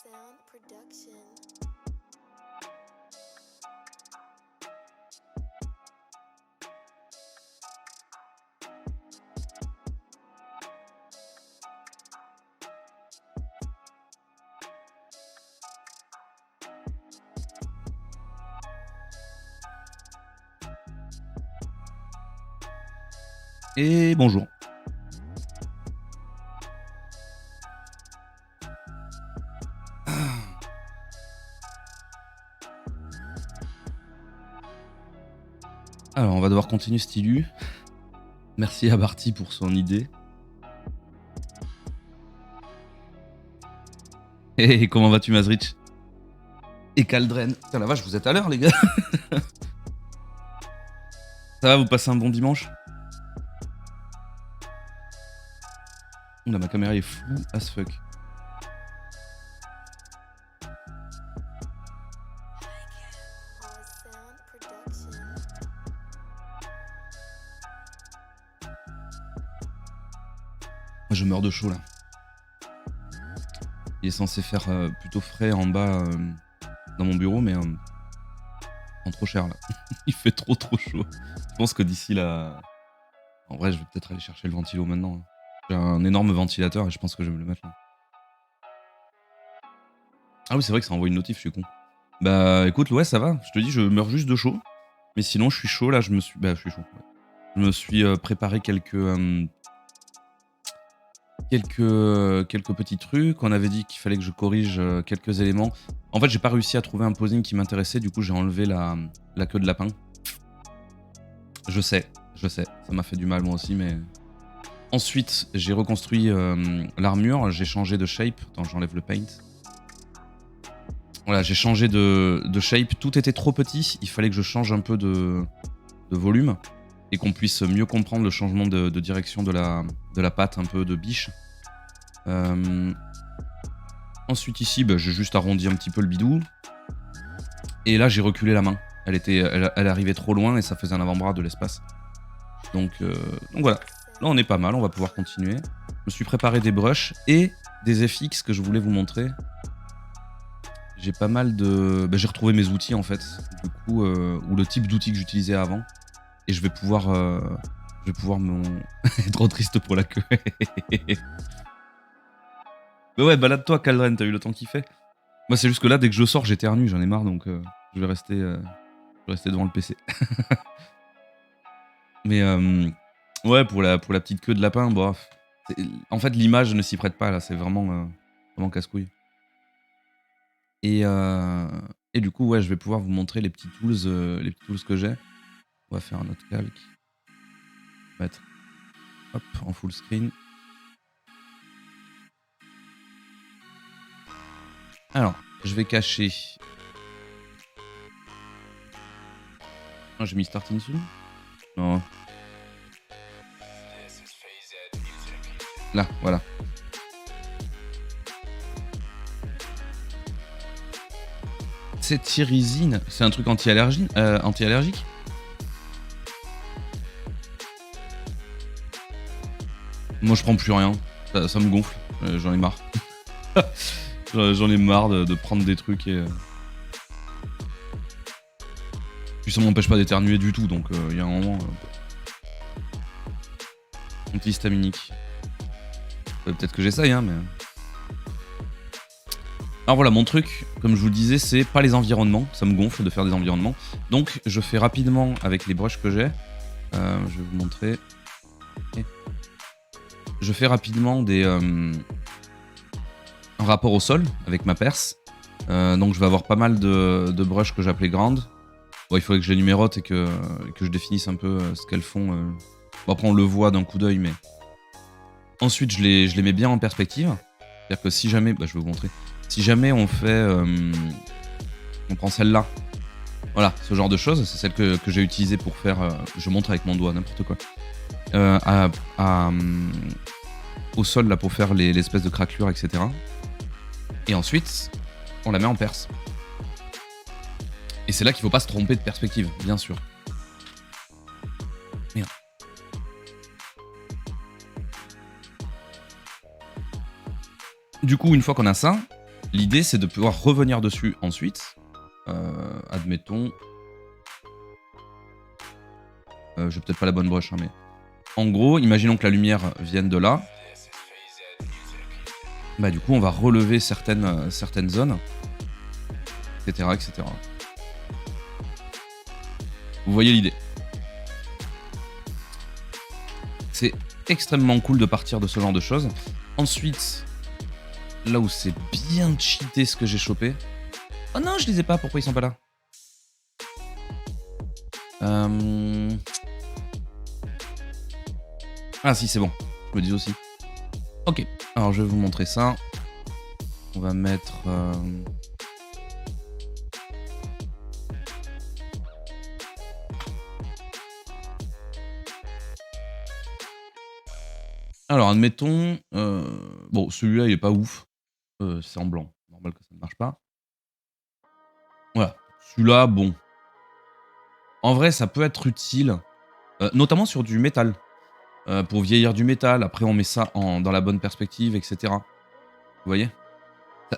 Sound Production. Et bonjour. Alors, on va devoir continuer Stylu. Merci à Barty pour son idée. Hey, comment vas-tu, Mazrich? Et Kaldren. Putain, la vache, vous êtes à l'heure, les gars. Ça va, vous passez un bon dimanche? Oula, ma caméra est floue as fuck. Sound Production. Moi, je meurs de chaud, là. Il est censé faire plutôt frais en bas dans mon bureau, mais en trop cher, là. Il fait trop chaud. Je pense que d'ici là... En vrai, je vais peut-être aller chercher le ventilo maintenant. J'ai un énorme ventilateur et je pense que je vais me le mettre là. Ah oui, c'est vrai que ça envoie une notif, je suis con. Bah écoute, ouais, ça va. Je te dis, je meurs juste de chaud. Mais sinon, je suis chaud là. Je me suis. Bah, je suis chaud. Ouais. Je me suis préparé quelques petits trucs. On avait dit qu'il fallait que je corrige quelques éléments. En fait, j'ai pas réussi à trouver un posing qui m'intéressait. Du coup, j'ai enlevé la queue de lapin. Je sais. Ça m'a fait du mal moi aussi, mais. Ensuite, j'ai reconstruit l'armure. J'ai changé de shape. Attends, j'enlève le paint. Voilà, j'ai changé de shape. Tout était trop petit. Il fallait que je change un peu de volume et qu'on puisse mieux comprendre le changement de direction de la patte, un peu de biche. Ensuite, ici, bah, j'ai juste arrondi un petit peu le bidou. Et là, j'ai reculé la main. Elle arrivait trop loin et ça faisait un avant-bras de l'espace. Donc voilà. Là, on est pas mal. On va pouvoir continuer. Je me suis préparé des brushes et des FX que je voulais vous montrer. J'ai pas mal de... Bah, j'ai retrouvé mes outils en fait, du coup, ou le type d'outils que j'utilisais avant. Et je vais pouvoir être trop triste pour la queue. Mais ouais, balade-toi, Kaldren, t'as eu le temps qu'il fait. Moi, c'est juste que là, dès que je sors, j'éternue, j'en ai marre, donc je vais rester devant le PC. Mais ouais, pour la petite queue de lapin, bof. En fait, l'image ne s'y prête pas, là, c'est vraiment casse-couille. Et du coup, ouais, je vais pouvoir vous montrer les petits tools que j'ai. On va faire un autre calque. On va mettre hop, en full screen. Alors, je vais cacher. Ah, j'ai mis starting soon. Non. Là, voilà. C'est tyrosine. C'est un truc anti-allergique. Moi, je prends plus rien. Ça me gonfle. J'en ai marre. J'en ai marre de prendre des trucs et. Puis ça m'empêche pas d'éternuer du tout, donc il y a un moment. Antihistaminique. Peut-être que j'essaye, hein, mais. Alors voilà, mon truc, comme je vous le disais, c'est pas les environnements. Ça me gonfle de faire des environnements. Donc, je fais rapidement avec les brushes que j'ai. Je vais vous montrer. Je fais rapidement un rapport au sol avec ma perce. Donc, je vais avoir pas mal de brushes que j'appelais grandes. Bon, il faudrait que je les numérote et que je définisse un peu ce qu'elles font. Bon, après, on le voit d'un coup d'œil, mais. Ensuite, je les mets bien en perspective. C'est-à-dire que si jamais. Bah, je vais vous montrer. Si jamais on fait. On prend celle-là. Voilà, ce genre de choses. C'est celle que j'ai utilisée pour faire. Je montre avec mon doigt, n'importe quoi. Au sol, là, pour faire l'espèce de craquelure, etc. Et ensuite, on la met en perce. Et c'est là qu'il faut pas se tromper de perspective, bien sûr. Merde. Du coup, une fois qu'on a ça, L'idée, c'est de pouvoir revenir dessus ensuite. Admettons... j'ai peut-être pas la bonne brush, hein, mais... En gros, imaginons que la lumière vienne de là. Bah du coup, on va relever certaines zones, etc., etc. Vous voyez l'idée. C'est extrêmement cool de partir de ce genre de choses. Ensuite, là où c'est bien cheaté ce que j'ai chopé... Oh non, je les ai pas, pourquoi ils sont pas là? Ah si, c'est bon, je me dis aussi. Ok, alors je vais vous montrer ça. On va mettre... Alors, admettons... Bon, celui-là, il est pas ouf. C'est en blanc. Normal que ça ne marche pas. Voilà. Celui-là, bon. En vrai, ça peut être utile. Notamment sur du métal. Pour vieillir du métal. Après, on met ça dans la bonne perspective, etc. Vous voyez,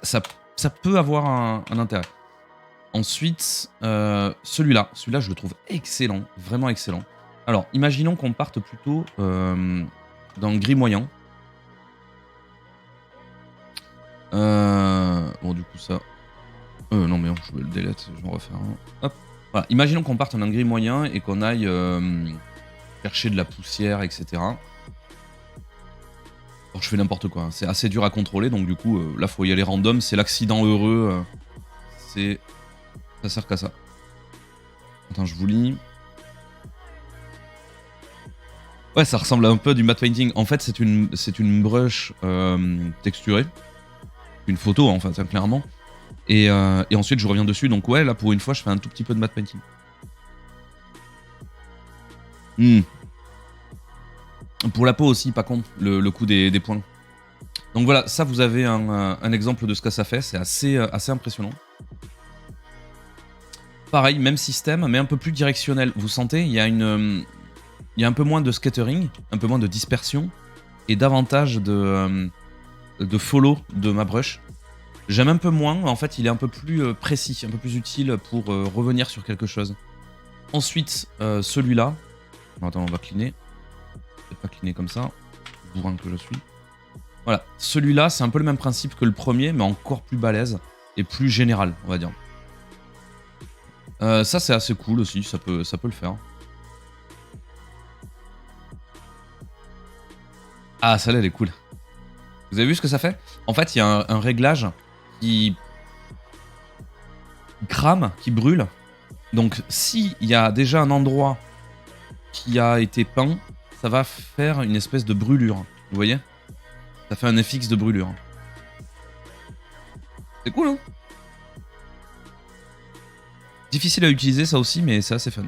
ça peut avoir un intérêt. Ensuite, celui-là, je le trouve excellent, vraiment excellent. Alors, imaginons qu'on parte plutôt dans le gris moyen. Bon, du coup, ça... non, mais non, je vais le delete, je vais en refaire un. Hop. Voilà, imaginons qu'on parte dans un gris moyen et qu'on aille chercher de la poussière, etc. Alors, je fais n'importe quoi, hein. C'est assez dur à contrôler, donc du coup, là, faut y aller random. C'est l'accident heureux. Ça sert qu'à ça. Attends, je vous lis. Ouais, ça ressemble un peu à du matte painting. En fait, c'est une brush texturée. Une photo, en fait, hein, clairement. Et ensuite, je reviens dessus. Donc ouais, là, pour une fois, je fais un tout petit peu de matte painting. Pour la peau aussi, pas con, le coup des points. Donc voilà, ça, vous avez un exemple de ce que ça fait. C'est assez impressionnant. Pareil, même système, mais un peu plus directionnel. Vous sentez, il y a un peu moins de scattering, un peu moins de dispersion, et davantage de follow de ma brush. J'aime un peu moins, en fait, il est un peu plus précis, un peu plus utile pour revenir sur quelque chose. Ensuite, celui-là. Attends, on va cleaner. Peut-être pas cleaner comme ça. Bourrin que je suis. Voilà, celui-là, c'est un peu le même principe que le premier, mais encore plus balèze et plus général, on va dire. Ça, c'est assez cool aussi, ça peut le faire. Ah, celle-là, elle est cool. Vous avez vu ce que ça fait? En fait, il y a un réglage qui crame, qui brûle. Donc, s'il y a déjà un endroit qui a été peint, ça va faire une espèce de brûlure. Vous voyez? Ça fait un FX de brûlure. C'est cool, hein? Difficile à utiliser, ça aussi, mais c'est assez fun.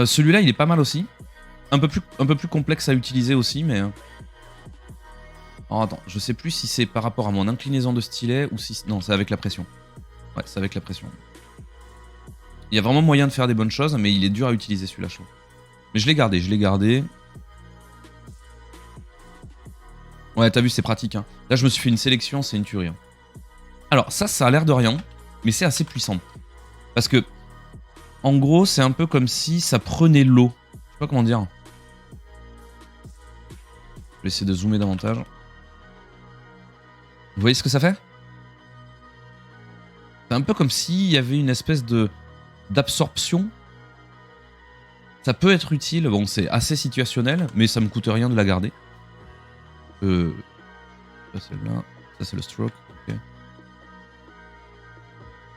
Celui-là, il est pas mal aussi. Un peu plus complexe à utiliser aussi, mais... Alors attends, je sais plus si c'est par rapport à mon inclinaison de stylet ou si... Non, c'est avec la pression. Ouais, c'est avec la pression. Il y a vraiment moyen de faire des bonnes choses, mais il est dur à utiliser celui-là, je trouve. Mais je l'ai gardé. Ouais, t'as vu, c'est pratique, hein. Là, je me suis fait une sélection, c'est une tuerie, hein. Alors, ça a l'air de rien, mais c'est assez puissant. Parce que, en gros, c'est un peu comme si ça prenait l'eau. Je sais pas comment dire. Je vais essayer de zoomer davantage. Vous voyez ce que ça fait? C'est un peu comme s'il y avait une espèce d'absorption. Ça peut être utile, bon, c'est assez situationnel, mais ça me coûte rien de la garder. Ça, c'est là. Ça, c'est le stroke. Ok.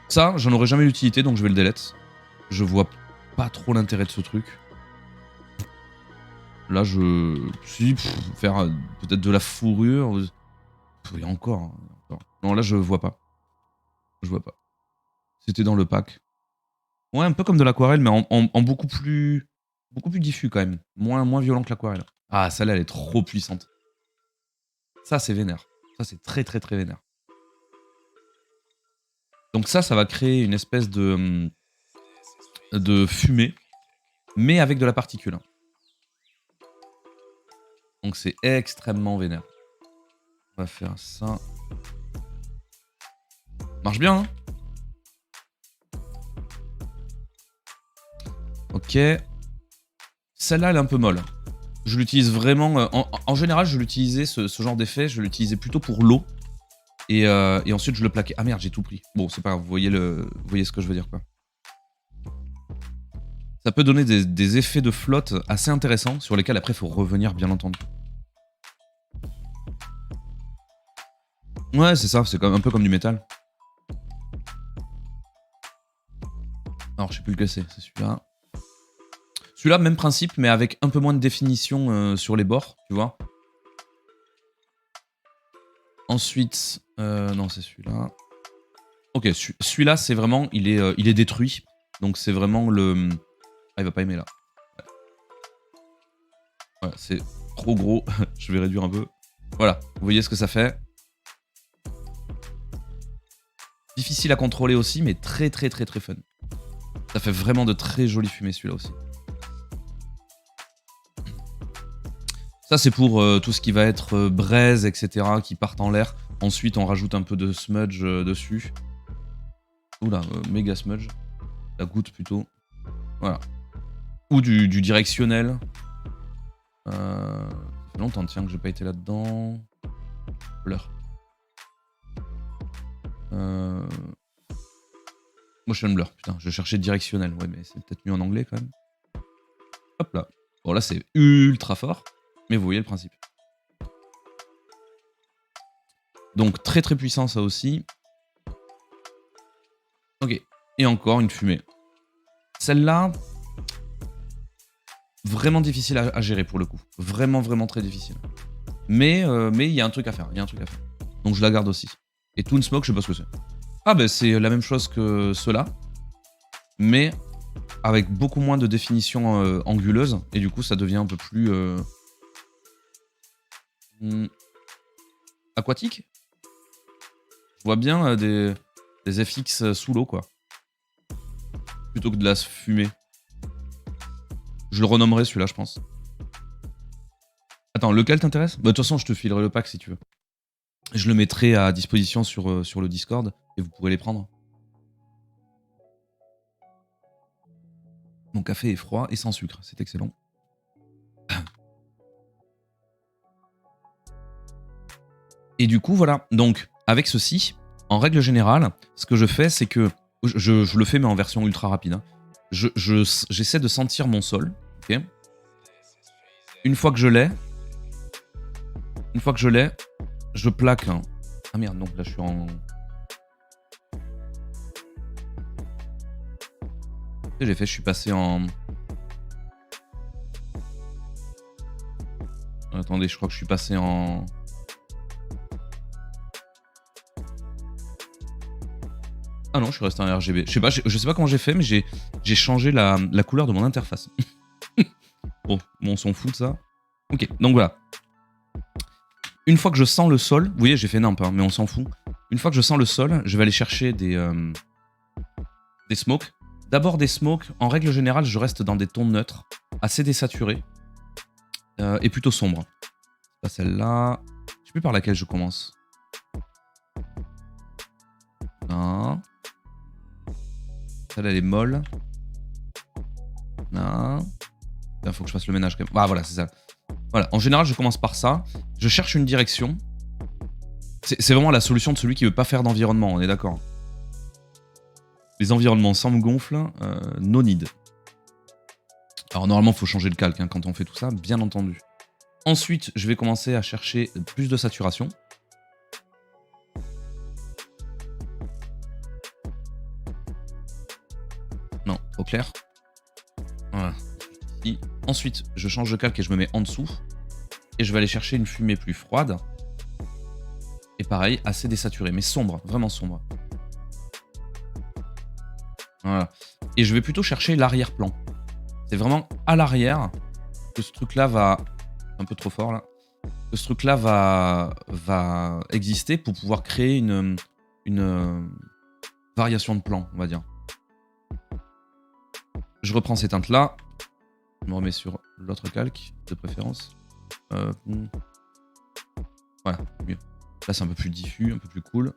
Ça, j'en aurais jamais l'utilité, donc je vais le delete. Je vois pas trop l'intérêt de ce truc. Là, faire peut-être de la fourrure. Oui, encore, hein, encore. Non, là, je vois pas. Je vois pas. C'était dans le pack. Ouais, un peu comme de l'aquarelle, mais en beaucoup plus diffus quand même. Moins violent que l'aquarelle. Ah, celle-là, elle est trop puissante. Ça, c'est vénère. Ça, c'est très, très, très vénère. Donc ça va créer une espèce de fumée, mais avec de la particule. Donc c'est extrêmement vénère. On va faire ça. Marche bien, hein? Ok. Celle-là, elle est un peu molle. Je l'utilise vraiment... en général, je l'utilisais, ce genre d'effet, je l'utilisais plutôt pour l'eau. Et ensuite, je le plaquais. Ah merde, j'ai tout pris. Bon, c'est pas grave, vous voyez ce que je veux dire, quoi. Ça peut donner des effets de flotte assez intéressants, sur lesquels après, il faut revenir, bien entendu. Ouais, c'est ça, c'est un peu comme du métal. Alors, je sais plus lequel c'est celui-là. Celui-là, même principe, mais avec un peu moins de définition sur les bords, tu vois. Ensuite, non, c'est celui-là. Ok, celui-là, c'est vraiment, il est détruit. Donc, c'est vraiment le... Ah, il va pas aimer, là. Ouais, c'est trop gros. Je vais réduire un peu. Voilà, vous voyez ce que ça fait. Difficile à contrôler aussi, mais très très très très fun. Ça fait vraiment de très jolies fumées, celui-là aussi. Ça, c'est pour tout ce qui va être braise, etc., qui partent en l'air. Ensuite, on rajoute un peu de smudge dessus. Oula, méga smudge. La goutte plutôt. Voilà. Ou du directionnel. Ça fait longtemps, tiens, que j'ai pas été là-dedans. Blur. Motion blur, putain, je cherchais directionnel. Ouais, mais c'est peut-être mieux en anglais quand même. Hop là. Bon, là, c'est ultra fort. Mais vous voyez le principe. Donc, très très puissant, ça aussi. Ok. Et encore une fumée. Celle-là, vraiment difficile à gérer pour le coup. Vraiment, vraiment très difficile. Mais il y a un truc à faire. Il y a un truc à faire. Donc, je la garde aussi. Et Toon Smoke, je sais pas ce que c'est. Ah, ben, c'est la même chose que ceux-là. Mais avec beaucoup moins de définition anguleuse. Et du coup, ça devient un peu plus... aquatique. Je vois bien des FX sous l'eau, quoi. Plutôt que de la fumée. Je le renommerai celui-là, je pense. Attends, lequel t'intéresse? Bah, de toute façon, je te filerai le pack si tu veux. Je le mettrai à disposition sur le Discord et vous pourrez les prendre. Mon café est froid et sans sucre, c'est excellent. Et du coup, voilà. Donc, avec ceci, en règle générale, ce que je fais, c'est que je le fais, mais en version ultra rapide. Hein. J'essaie de sentir mon sol. Ok. Une fois que je l'ai, je plaque. Hein. Ah merde, donc là, je suis en... J'ai fait, je suis passé en... Attendez, je crois que je suis passé en... Ah non, je suis resté en RGB. Je sais pas comment j'ai fait, mais j'ai changé la couleur de mon interface. Bon, on s'en fout de ça. Ok, donc voilà. Une fois que je sens le sol, vous voyez, j'ai fait nimp, hein, mais on s'en fout. Une fois que je sens le sol, je vais aller chercher des smokes. D'abord des smokes, en règle générale, je reste dans des tons neutres, assez désaturés, et plutôt sombres. C'est pas celle-là. Je sais plus par laquelle je commence. Non. Celle-là, elle est molle. Non. Il faut que je fasse le ménage quand même. Ah voilà, c'est ça. Voilà, en général, je commence par ça. Je cherche une direction. C'est vraiment la solution de celui qui veut pas faire d'environnement, on est d'accord. Les environnements sans me gonfle, no need. Alors normalement, il faut changer le calque hein, quand on fait tout ça, bien entendu. Ensuite, je vais commencer à chercher plus de saturation. Non, au clair. Voilà. Et ensuite, je change de calque et je me mets en dessous. Et je vais aller chercher une fumée plus froide. Et pareil, assez désaturée, mais sombre, vraiment sombre. Voilà. Et je vais plutôt chercher l'arrière-plan. C'est vraiment à l'arrière que ce truc-là va... Un peu trop fort, là. Que ce truc-là va exister pour pouvoir créer une variation de plan, on va dire. Je reprends ces teintes-là. Je me remets sur l'autre calque, de préférence. Voilà, mieux. Là, c'est un peu plus diffus, un peu plus cool.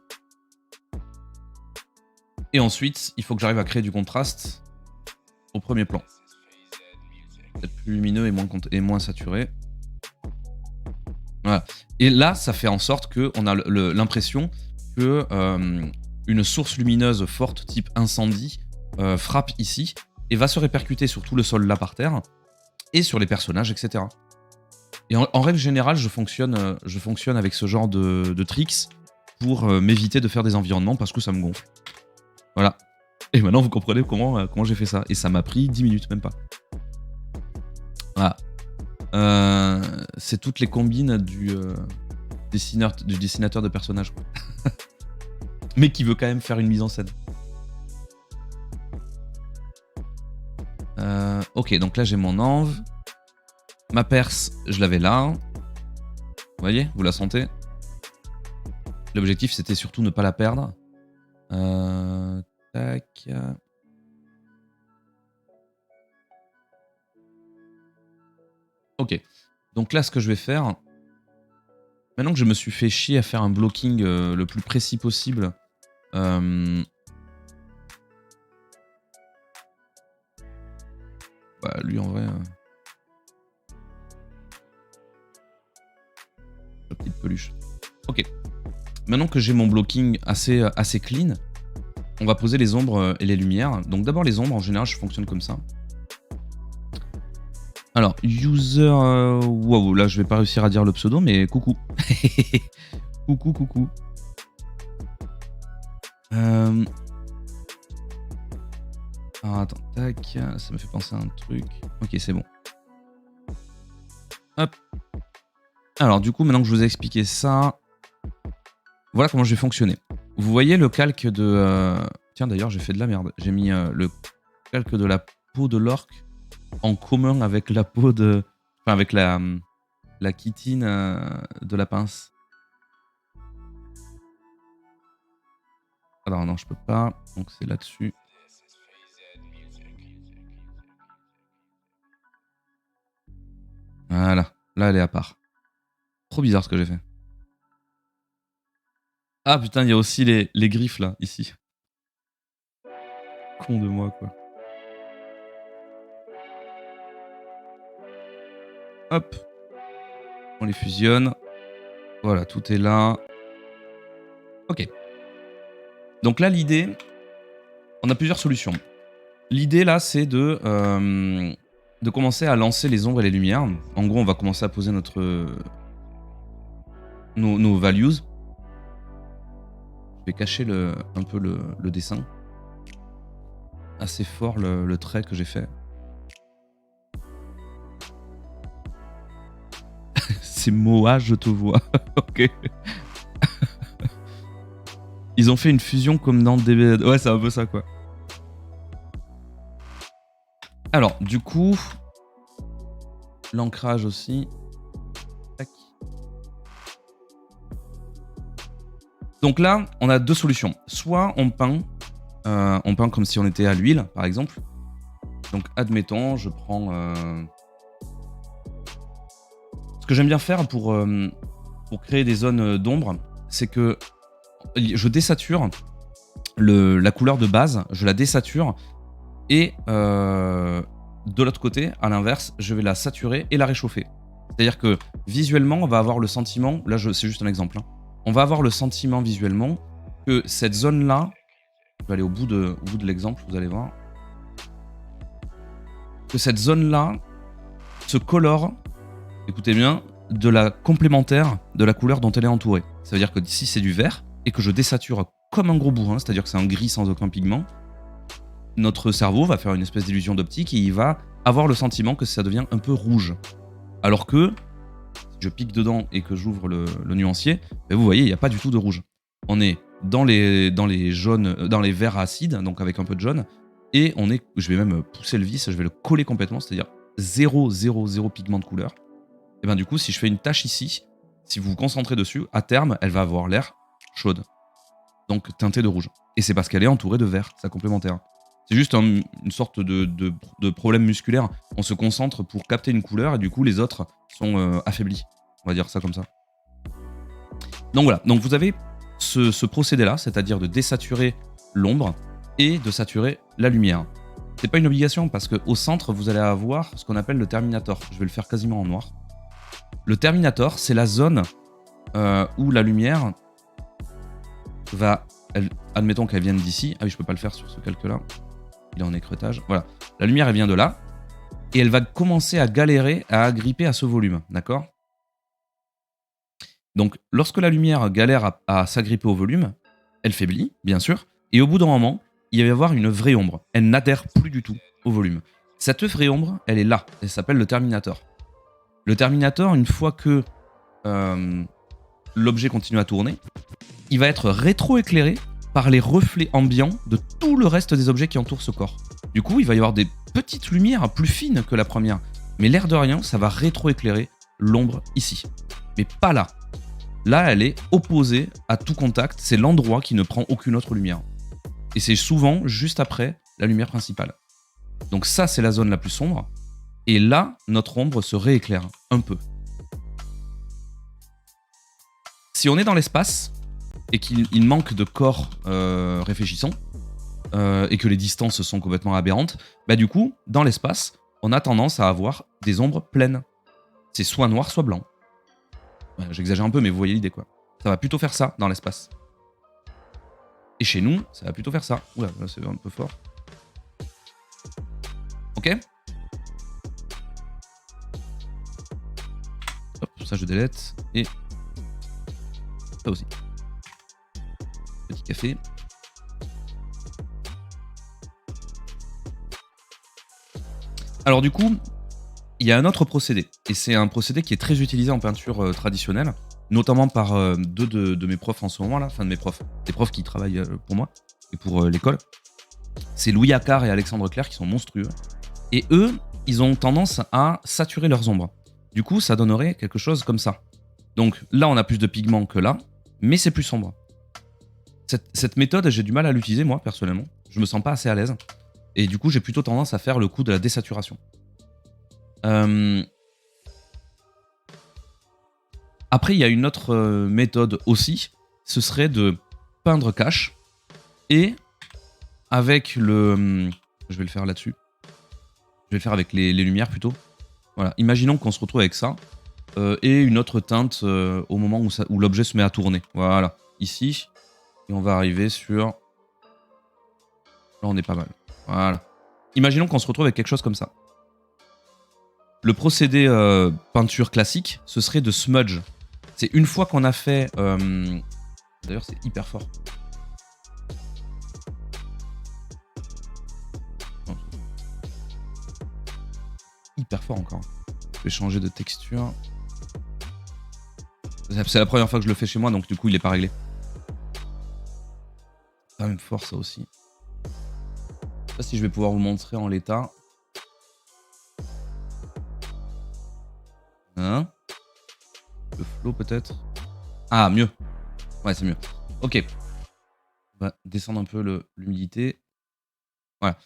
Et ensuite, il faut que j'arrive à créer du contraste au premier plan. Peut-être plus lumineux et moins saturé. Voilà. Et là, ça fait en sorte qu'on a l'impression que une source lumineuse forte type incendie frappe ici et va se répercuter sur tout le sol là par terre et sur les personnages, etc. Et en règle générale, je fonctionne avec ce genre de tricks pour m'éviter de faire des environnements parce que ça me gonfle. Voilà. Et maintenant, vous comprenez comment j'ai fait ça. Et ça m'a pris 10 minutes, même pas. Voilà. C'est toutes les combines du dessinateur de personnages. Mais qui veut quand même faire une mise en scène. Ok, donc là j'ai mon env. Ma perse, je l'avais là. Vous voyez, vous la sentez. L'objectif c'était surtout ne pas la perdre. Tac. Ok. Donc là, ce que je vais faire, maintenant que je me suis fait chier à faire un blocking le plus précis possible, bah, lui en vrai, la petite peluche. Ok. Maintenant que j'ai mon blocking assez clean, on va poser les ombres et les lumières. Donc d'abord les ombres, en général, je fonctionne comme ça. Alors, user... Wow, là, je vais pas réussir à dire le pseudo, mais coucou. coucou. Alors, attends, tac, ça me fait penser à un truc. Ok, c'est bon. Hop. Alors, du coup, maintenant que je vous ai expliqué ça, voilà comment je vais fonctionner. Vous voyez le calque de... Tiens, d'ailleurs, j'ai fait de la merde. J'ai mis le calque de la peau de l'orque en commun avec la peau de... Enfin, avec la chitine de la pince. Alors non, je peux pas. Donc c'est là-dessus. Voilà. Là, elle est à part. Trop bizarre ce que j'ai fait. Ah putain, il y a aussi les griffes là, ici. Con de moi, quoi. Hop. On les fusionne. Voilà, tout est là. Ok. Donc là, l'idée... On a plusieurs solutions. L'idée là, c'est de commencer à lancer les ombres et les lumières. En gros, on va commencer à poser nos values. Je vais cacher un peu le dessin. Assez fort le trait que j'ai fait. C'est Moa, je te vois. Ok. Ils ont fait une fusion comme dans DB. Ouais, c'est un peu ça, quoi. Alors, du coup, l'ancrage aussi. Tac. Donc là, on a deux solutions. Soit on peint comme si on était à l'huile, par exemple. Donc, admettons, je prends... Ce que j'aime bien faire pour créer des zones d'ombre, c'est que je désature la couleur de base, je la désature, et de l'autre côté, à l'inverse, je vais la saturer et la réchauffer. C'est-à-dire que visuellement, on va avoir le sentiment, là c'est juste un exemple, hein, on va avoir le sentiment visuellement que cette zone-là, je vais aller au bout de l'exemple, vous allez voir, que cette zone-là se colore, écoutez bien, de la complémentaire de la couleur dont elle est entourée. Ça veut dire que si c'est du vert, et que je désature comme un gros bourrin, c'est-à-dire que c'est un gris sans aucun pigment, notre cerveau va faire une espèce d'illusion d'optique et il va avoir le sentiment que ça devient un peu rouge. Alors que, si je pique dedans et que j'ouvre le nuancier, ben vous voyez, il n'y a pas du tout de rouge. On est dans les jaunes, dans les verts acides, donc avec un peu de jaune, et je vais même pousser le vis, je vais le coller complètement, c'est-à-dire 0 pigment de couleur. Et ben du coup, si je fais une tache ici, si vous vous concentrez dessus, à terme, elle va avoir l'air chaude. Donc teintée de rouge. Et c'est parce qu'elle est entourée de vert, c'est complémentaire. C'est juste une sorte de problème musculaire. On se concentre pour capter une couleur et du coup les autres sont affaiblis. On va dire ça comme ça. Donc voilà, donc vous avez ce procédé-là, c'est-à-dire de désaturer l'ombre et de saturer la lumière. C'est pas une obligation parce qu'au centre, vous allez avoir ce qu'on appelle le terminator. Je vais le faire quasiment en noir. Le terminator, c'est la zone où la lumière va... admettons qu'elle vienne d'ici. Ah oui, je peux pas le faire sur ce calque-là. Il est en écreutage. Voilà. La lumière, elle vient de là. Et elle va commencer à galérer à agripper à ce volume. D'accord ? Donc, lorsque la lumière galère à s'agripper au volume, elle faiblit, bien sûr. Et au bout d'un moment, il va y avoir une vraie ombre. Elle n'adhère plus du tout au volume. Cette vraie ombre, elle est là. Elle s'appelle le terminator. Le terminator, une fois que l'objet continue à tourner, il va être rétroéclairé par les reflets ambiants de tout le reste des objets qui entourent ce corps. Du coup, il va y avoir des petites lumières plus fines que la première. Mais l'air de rien, ça va rétroéclairer l'ombre ici. Mais pas là. Là, elle est opposée à tout contact. C'est l'endroit qui ne prend aucune autre lumière. Et c'est souvent juste après la lumière principale. Donc ça, c'est la zone la plus sombre. Et là, notre ombre se rééclaire un peu. Si on est dans l'espace et qu'il manque de corps réfléchissants et que les distances sont complètement aberrantes, bah du coup, dans l'espace, on a tendance à avoir des ombres pleines. C'est soit noir, soit blanc. J'exagère un peu, mais vous voyez l'idée, quoi. Ça va plutôt faire ça dans l'espace. Et chez nous, ça va plutôt faire ça. Oula, là c'est un peu fort. Ok ? Hop, ça je delete. Et ça aussi. Petit café. Alors du coup, il y a un autre procédé. Et c'est un procédé qui est très utilisé en peinture traditionnelle. Notamment par deux de mes profs en ce moment là. Enfin de mes profs. Des profs qui travaillent pour moi. Et pour l'école. C'est Louis Accard et Alexandre Clerc qui sont monstrueux. Et eux, ils ont tendance à saturer leurs ombres. Du coup, ça donnerait quelque chose comme ça. Donc là, on a plus de pigments que là, mais c'est plus sombre. Cette méthode, j'ai du mal à l'utiliser, moi, personnellement. Je me sens pas assez à l'aise. Et du coup, j'ai plutôt tendance à faire le coup de la désaturation. Après, il y a une autre méthode aussi. Ce serait de peindre cache. Et avec le... Je vais le faire là-dessus. Je vais le faire avec les lumières plutôt. Voilà. Imaginons qu'on se retrouve avec ça. Et une autre teinte au moment où l'objet se met à tourner. Voilà. Ici. Et on va arriver sur... Là, on est pas mal. Voilà. Imaginons qu'on se retrouve avec quelque chose comme ça. Le procédé peinture classique, ce serait de smudge. C'est une fois qu'on a fait... D'ailleurs, c'est hyper fort. Hyper fort encore. Je vais changer de texture. C'est la première fois que je le fais chez moi, donc du coup, il est pas réglé. Quand même fort, ça aussi. Je sais pas si je vais pouvoir vous montrer en l'état. Hein? Le flow peut-être. Ah, mieux. Ouais, c'est mieux. Ok. On va descendre un peu l'humidité. Voilà.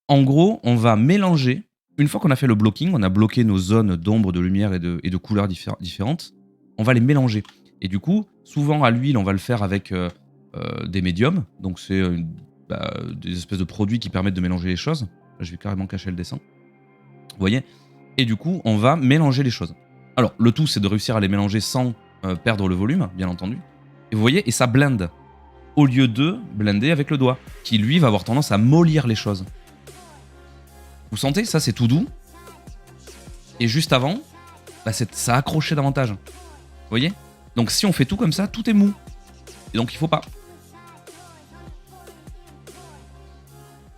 En gros, on va mélanger. Une fois qu'on a fait le blocking, on a bloqué nos zones d'ombre, de lumière et de couleurs différentes. On va les mélanger. Et du coup, souvent à l'huile, on va le faire avec des médiums. Donc c'est des espèces de produits qui permettent de mélanger les choses. Là, je vais carrément cacher le dessin. Vous voyez ? Et du coup, on va mélanger les choses. Alors, le tout, c'est de réussir à les mélanger sans perdre le volume, bien entendu. Et vous voyez, et ça blende. Au lieu de blender avec le doigt, qui lui va avoir tendance à mollir les choses. Vous sentez, ça c'est tout doux. Et juste avant, ça accrochait davantage. Vous voyez ? Donc si on fait tout comme ça, tout est mou. Et donc il faut pas.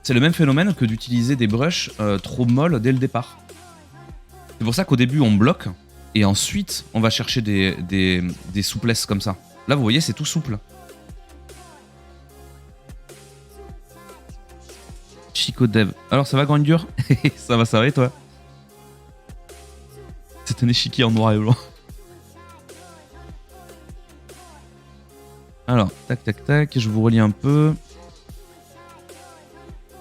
C'est le même phénomène que d'utiliser des brushes trop molles dès le départ. C'est pour ça qu'au début on bloque. Et ensuite on va chercher des souplesses comme ça. Là vous voyez, c'est tout souple. Chico Dev. Alors ça va, Grand Dur? Ça va et toi? C'est un échiquier en noir et blanc. Alors, tac, je vous relis un peu.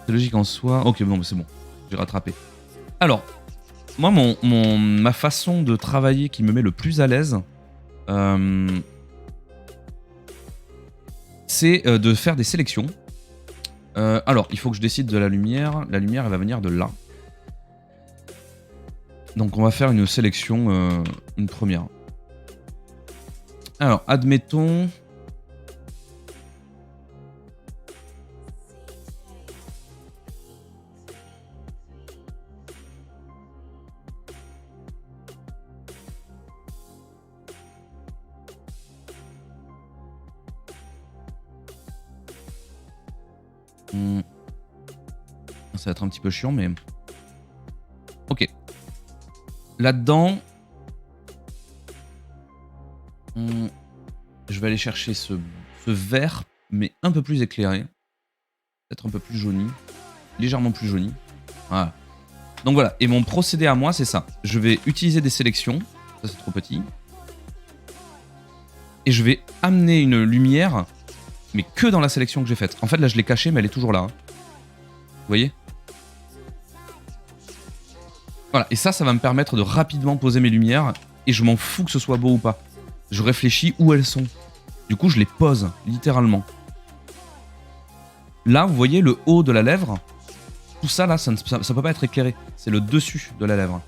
C'est logique en soi. Ok, bon, c'est bon. J'ai rattrapé. Alors, moi, ma façon de travailler qui me met le plus à l'aise, c'est de faire des sélections. Alors, il faut que je décide de la lumière. La lumière, elle va venir de là. Donc, on va faire une sélection, une première. Alors, admettons... Ça va être un petit peu chiant, mais... Ok. Là-dedans... Je vais aller chercher ce vert, mais un peu plus éclairé. Peut-être un peu plus jauni. Légèrement plus jauni. Voilà. Donc voilà. Et mon procédé à moi, c'est ça. Je vais utiliser des sélections. Ça, c'est trop petit. Et je vais amener une lumière, mais que dans la sélection que j'ai faite. En fait, là, je l'ai cachée, mais elle est toujours là. Hein. Vous voyez ? Voilà. Et ça va me permettre de rapidement poser mes lumières. Et je m'en fous que ce soit beau ou pas. Je réfléchis où elles sont. Du coup, je les pose, littéralement. Là, vous voyez le haut de la lèvre. Tout ça, là, ça peut pas être éclairé. C'est le dessus de la lèvre.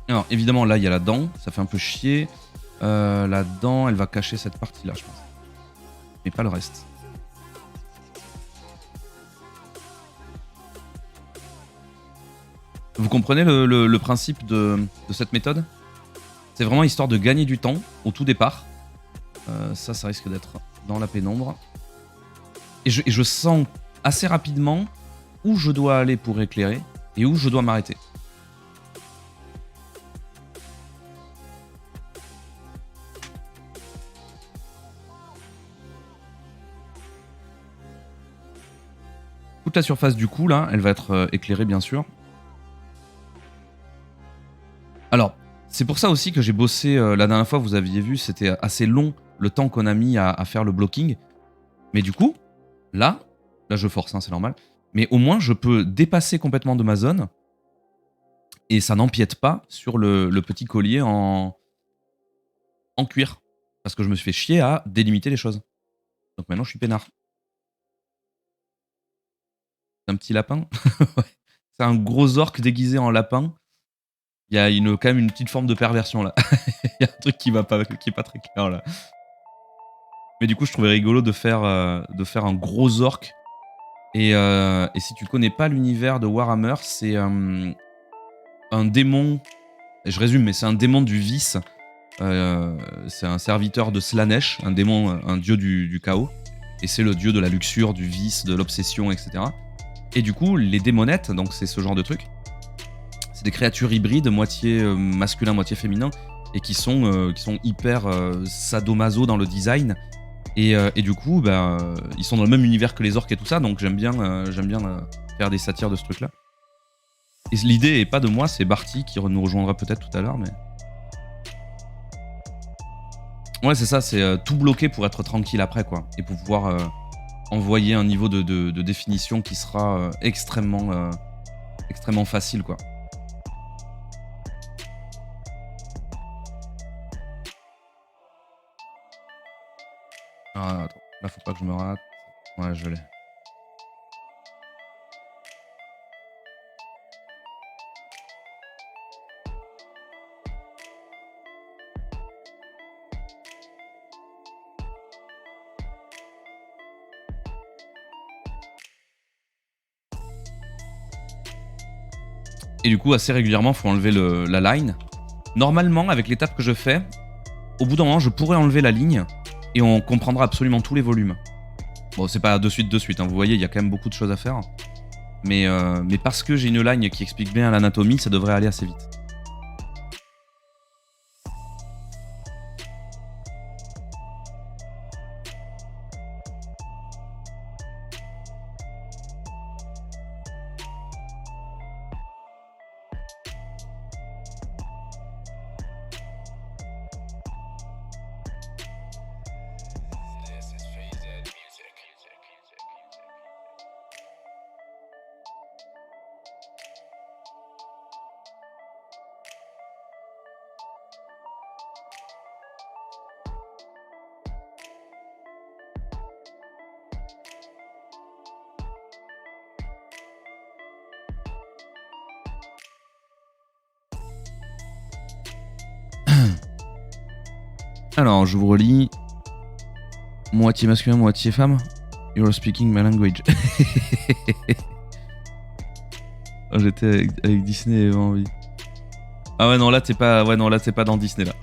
Alors, évidemment, là, il y a la dent. Ça fait un peu chier. La dent, elle va cacher cette partie-là, je pense. Mais pas le reste. Vous comprenez le principe de cette méthode ? C'est vraiment histoire de gagner du temps au tout départ. Ça risque d'être dans la pénombre. Et je sens assez rapidement où je dois aller pour éclairer et où je dois m'arrêter. Toute la surface du cou, là, elle va être éclairée, bien sûr. Alors, c'est pour ça aussi que j'ai bossé, la dernière fois, vous aviez vu, c'était assez long le temps qu'on a mis à faire le blocking. Mais du coup, là je force, hein, c'est normal. Mais au moins, je peux dépasser complètement de ma zone. Et ça n'empiète pas sur le petit collier en cuir. Parce que je me suis fait chier à délimiter les choses. Donc maintenant, je suis peinard. C'est un petit lapin. C'est un gros orque déguisé en lapin. Il y a quand même une petite forme de perversion là. Il y a un truc qui est pas très clair là. Mais du coup, je trouvais rigolo de faire un gros orc. Et si tu connais pas l'univers de Warhammer, c'est un démon. Je résume, mais c'est un démon du vice. C'est un serviteur de Slanesh, un démon, un dieu du chaos. Et c'est le dieu de la luxure, du vice, de l'obsession, etc. Et du coup, les démonettes, donc c'est ce genre de truc. C'est des créatures hybrides, moitié masculin, moitié féminin, et qui sont hyper sadomaso dans le design. Et du coup, ils sont dans le même univers que les orques et tout ça, donc j'aime bien faire des satires de ce truc-là. Et l'idée est pas de moi, c'est Barty qui nous rejoindra peut-être tout à l'heure, mais... Ouais, c'est ça, c'est tout bloquer pour être tranquille après, quoi. Et pour pouvoir envoyer un niveau de définition qui sera extrêmement facile, quoi. Ah, attends, là faut pas que je me rate. Ouais, je l'ai. Et du coup, assez régulièrement, il faut enlever la line. Normalement, avec l'étape que je fais, au bout d'un moment, je pourrais enlever la ligne et on comprendra absolument tous les volumes. Bon, c'est pas de suite, hein. Vous voyez, il y a quand même beaucoup de choses à faire. Mais parce que j'ai une ligne qui explique bien l'anatomie, ça devrait aller assez vite. Alors, je vous relis. Moitié masculin, moitié femme. You're speaking my language. Oh, j'étais avec Disney et envie. Ah ouais, non, là, t'es pas... Ouais, non, là, t'es pas dans Disney, là.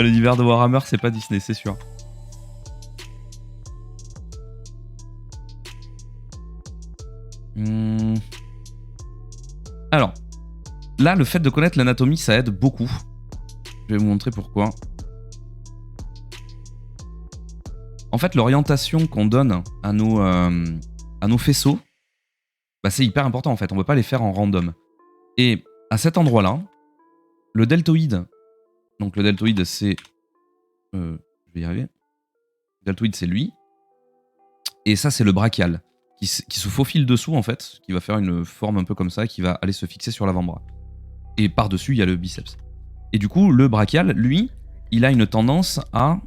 L'univers de Warhammer, c'est pas Disney, c'est sûr. Alors, là, le fait de connaître l'anatomie, ça aide beaucoup. Je vais vous montrer pourquoi. En fait, l'orientation qu'on donne à nos faisceaux, bah, c'est hyper important, en fait. On ne peut pas les faire en random. Et à cet endroit-là, le deltoïde, donc le deltoïde, c'est... je vais y arriver. Le deltoïde, c'est lui. Et ça, c'est le brachial, qui se faufile dessous, en fait, qui va faire une forme un peu comme ça, qui va aller se fixer sur l'avant-bras. Et par-dessus, il y a le biceps. Et du coup, le brachial, lui, il a une tendance à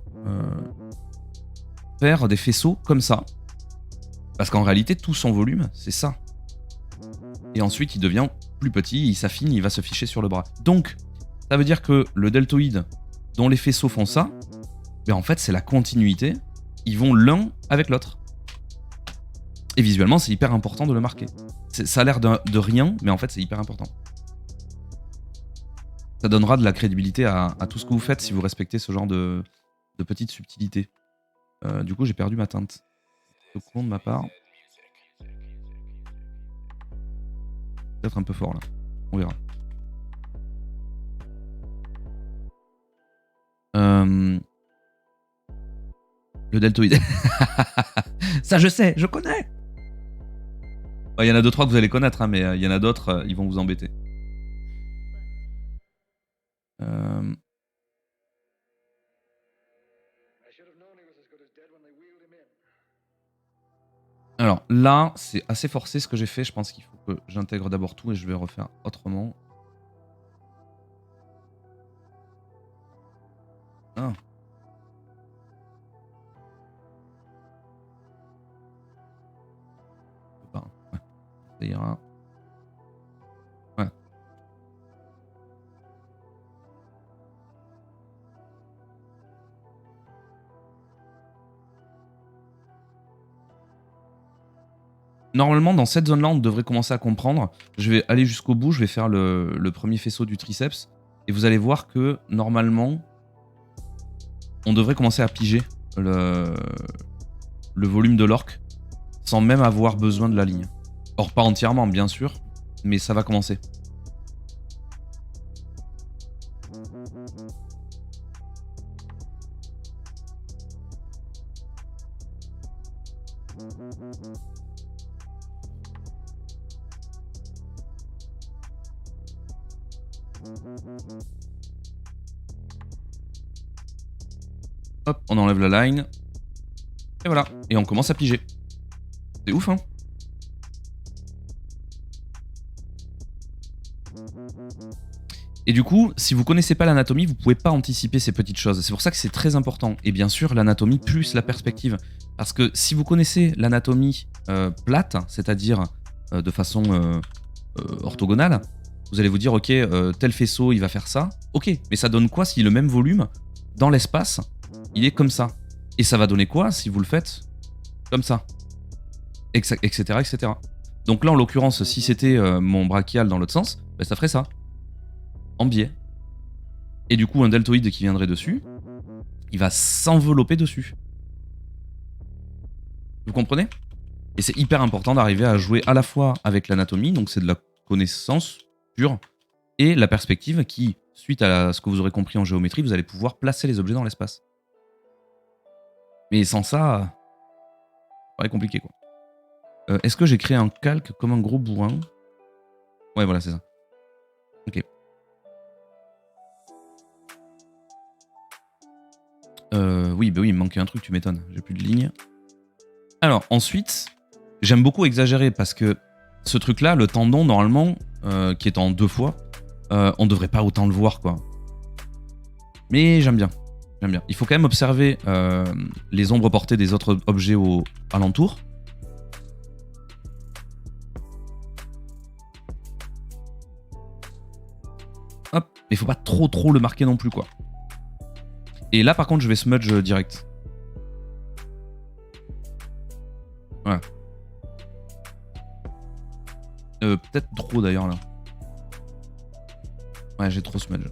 faire des faisceaux comme ça. Parce qu'en réalité, tout son volume, c'est ça. Et ensuite, il devient plus petit, il s'affine, il va se ficher sur le bras. Donc, ça veut dire que le deltoïde, dont les faisceaux font ça, ben en fait, c'est la continuité. Ils vont l'un avec l'autre. Et visuellement, c'est hyper important de le marquer. Ça a l'air de rien, mais en fait, c'est hyper important. Ça donnera de la crédibilité à tout ce que vous faites si vous respectez ce genre de petites subtilités. Du coup, j'ai perdu ma teinte. C'est con de ma part. Peut-être un peu fort, là. On verra. Le deltoïde. Ça, je sais, je connais. Il y en a 2-3 que vous allez connaître, hein, mais il y en a d'autres, ils vont vous embêter. Alors là, c'est assez forcé ce que j'ai fait. Je pense qu'il faut que j'intègre d'abord tout et je vais refaire autrement. Ah. Ouais. Ça ira. Ouais. Normalement, dans cette zone-là, on devrait commencer à comprendre. Je vais aller jusqu'au bout, je vais faire le premier faisceau du triceps. Et vous allez voir que, normalement, on devrait commencer à piger le volume de l'orque sans même avoir besoin de la ligne. Or, pas entièrement, bien sûr, mais ça va commencer. Hop, on enlève la line. Et voilà. Et on commence à piger. C'est ouf, hein? Et du coup, si vous connaissez pas l'anatomie, vous pouvez pas anticiper ces petites choses. C'est pour ça que c'est très important. Et bien sûr, l'anatomie plus la perspective. Parce que si vous connaissez l'anatomie plate, c'est-à-dire de façon orthogonale, vous allez vous dire, ok, tel faisceau, il va faire ça. Ok, mais ça donne quoi si le même volume, dans l'espace, il est comme ça? Et ça va donner quoi si vous le faites comme ça? Etc. etc. Donc là, en l'occurrence, si c'était mon brachial dans l'autre sens, ben, ça ferait ça. En biais. Et du coup, un deltoïde qui viendrait dessus, il va s'envelopper dessus. Vous comprenez? Et c'est hyper important d'arriver à jouer à la fois avec l'anatomie, donc c'est de la connaissance pure, et la perspective qui, suite à ce que vous aurez compris en géométrie, vous allez pouvoir placer les objets dans l'espace. Mais sans ça, ça paraît compliqué, quoi. Est-ce que j'ai créé un calque comme un gros bourrin? Ouais, voilà, c'est ça. Ok. Oui, bah oui, il me manquait un truc, tu m'étonnes. J'ai plus de lignes. Alors, ensuite, j'aime beaucoup exagérer parce que ce truc-là, le tendon, normalement, qui est en 2 fois, on devrait pas autant le voir, quoi. Mais j'aime bien. J'aime bien. Il faut quand même observer les ombres portées des autres objets alentour. Hop. Mais il faut pas trop le marquer non plus, quoi. Et là, par contre, je vais smudge direct. Ouais. Peut-être trop d'ailleurs là. Ouais, j'ai trop smudge.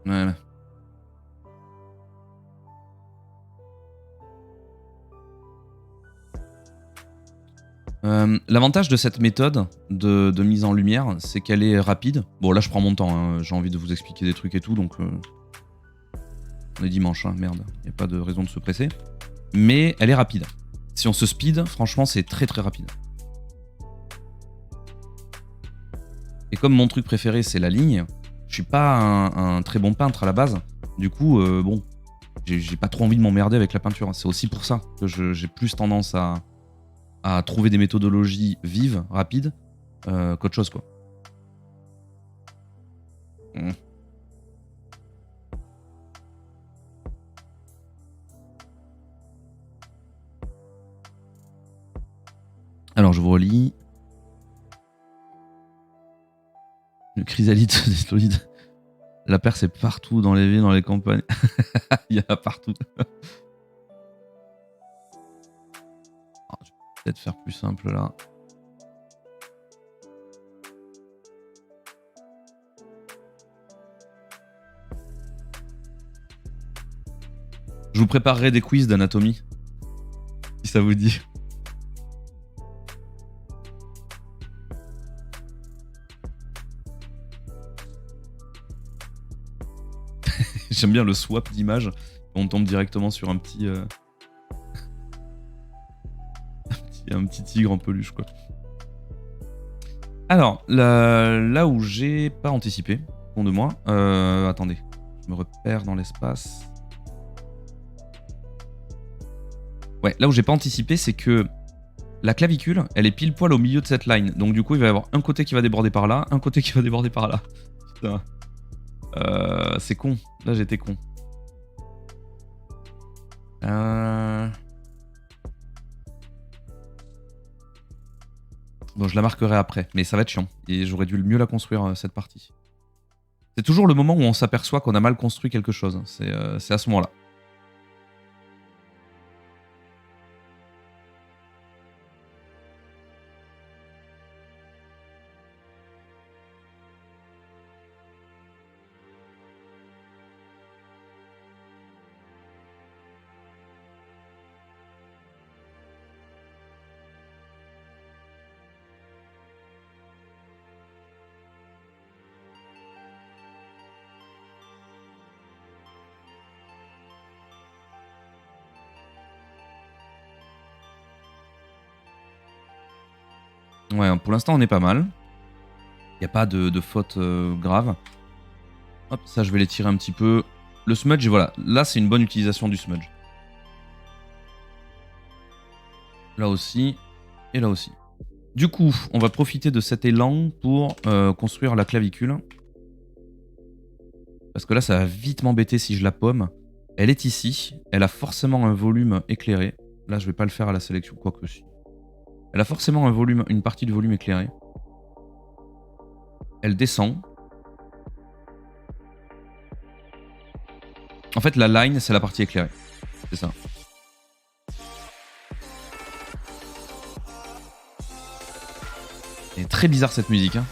Voilà. L'avantage de cette méthode de mise en lumière, c'est qu'elle est rapide. Bon, là, je prends mon temps. Hein. J'ai envie de vous expliquer des trucs et tout, donc on est dimanche, hein, merde. Il n'y a pas de raison de se presser. Mais elle est rapide. Si on se speed, franchement, c'est très très rapide. Et comme mon truc préféré, c'est la ligne, je suis pas un très bon peintre à la base. Du coup, bon, j'ai pas trop envie de m'emmerder avec la peinture. C'est aussi pour ça que j'ai plus tendance à trouver des méthodologies vives, rapides, qu'autre chose, quoi. Alors, je vous relis. Le chrysalide des solides. La perce est partout dans les villes, dans les campagnes. Il y en a partout. Alors, je vais peut-être faire plus simple là. Je vous préparerai des quiz d'anatomie. Si ça vous dit. J'aime bien le swap d'image. On tombe directement sur un petit, un petit tigre en peluche, quoi. Alors, là où j'ai pas anticipé, fond de moi. Attendez, je me repère dans l'espace. Ouais, là où j'ai pas anticipé, c'est que la clavicule, elle est pile poil au milieu de cette line. Donc du coup, il va y avoir un côté qui va déborder par là, un côté qui va déborder par là. Putain. C'est con. Là, j'étais con. Bon, je la marquerai après, mais ça va être chiant. Et j'aurais dû mieux la construire, cette partie. C'est toujours le moment où on s'aperçoit qu'on a mal construit quelque chose. C'est à ce moment-là. Ouais, pour l'instant, on est pas mal. Il n'y a pas de faute grave. Hop, ça, je vais les tirer un petit peu. Le smudge, voilà. Là, c'est une bonne utilisation du smudge. Là aussi. Et là aussi. Du coup, on va profiter de cet élan pour construire la clavicule. Parce que là, ça va vite m'embêter si je la pomme. Elle est ici. Elle a forcément un volume éclairé. Là, je vais pas le faire à la sélection, quoique si. Elle a forcément un volume, une partie du volume éclairé. Elle descend. En fait, la line, c'est la partie éclairée. C'est ça. Elle est très bizarre cette musique. Hein.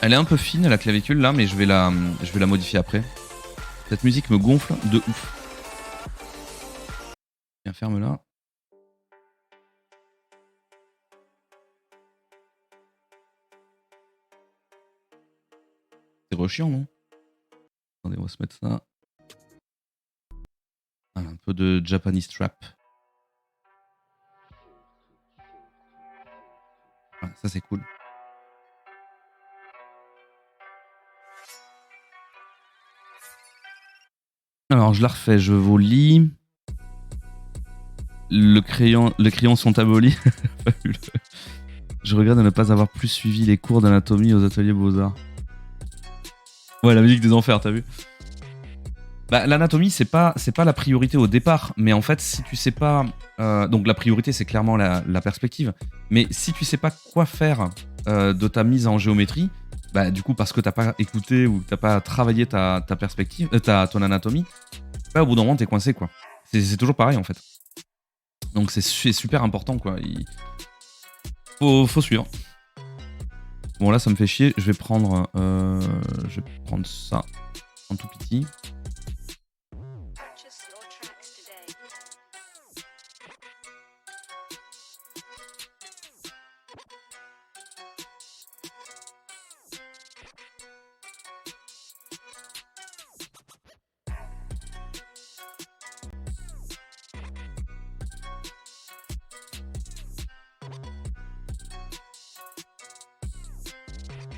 Elle est un peu fine, la clavicule, là, mais je vais la modifier après. Cette musique me gonfle de ouf. Viens, ferme-la. C'est re-chiant, non? Attendez, on va se mettre ça. Voilà, un peu de Japanese trap. Voilà, ça c'est cool. Alors je la refais, je vous lis. Les crayons sont abolis. Je regrette de ne pas avoir plus suivi les cours d'anatomie aux ateliers Beaux-Arts. Ouais, la musique des enfers, t'as vu? Bah, l'anatomie, c'est pas la priorité au départ, mais en fait, si tu sais pas. Donc, la priorité, c'est clairement la perspective. Mais si tu sais pas quoi faire de ta mise en géométrie, bah, du coup, parce que t'as pas écouté ou que t'as pas travaillé ta perspective, ton anatomie, bah, au bout d'un moment, t'es coincé, quoi. C'est toujours pareil, en fait. Donc, c'est super important, quoi. Faut suivre. Bon, là, ça me fait chier. Je vais prendre ça en tout petit.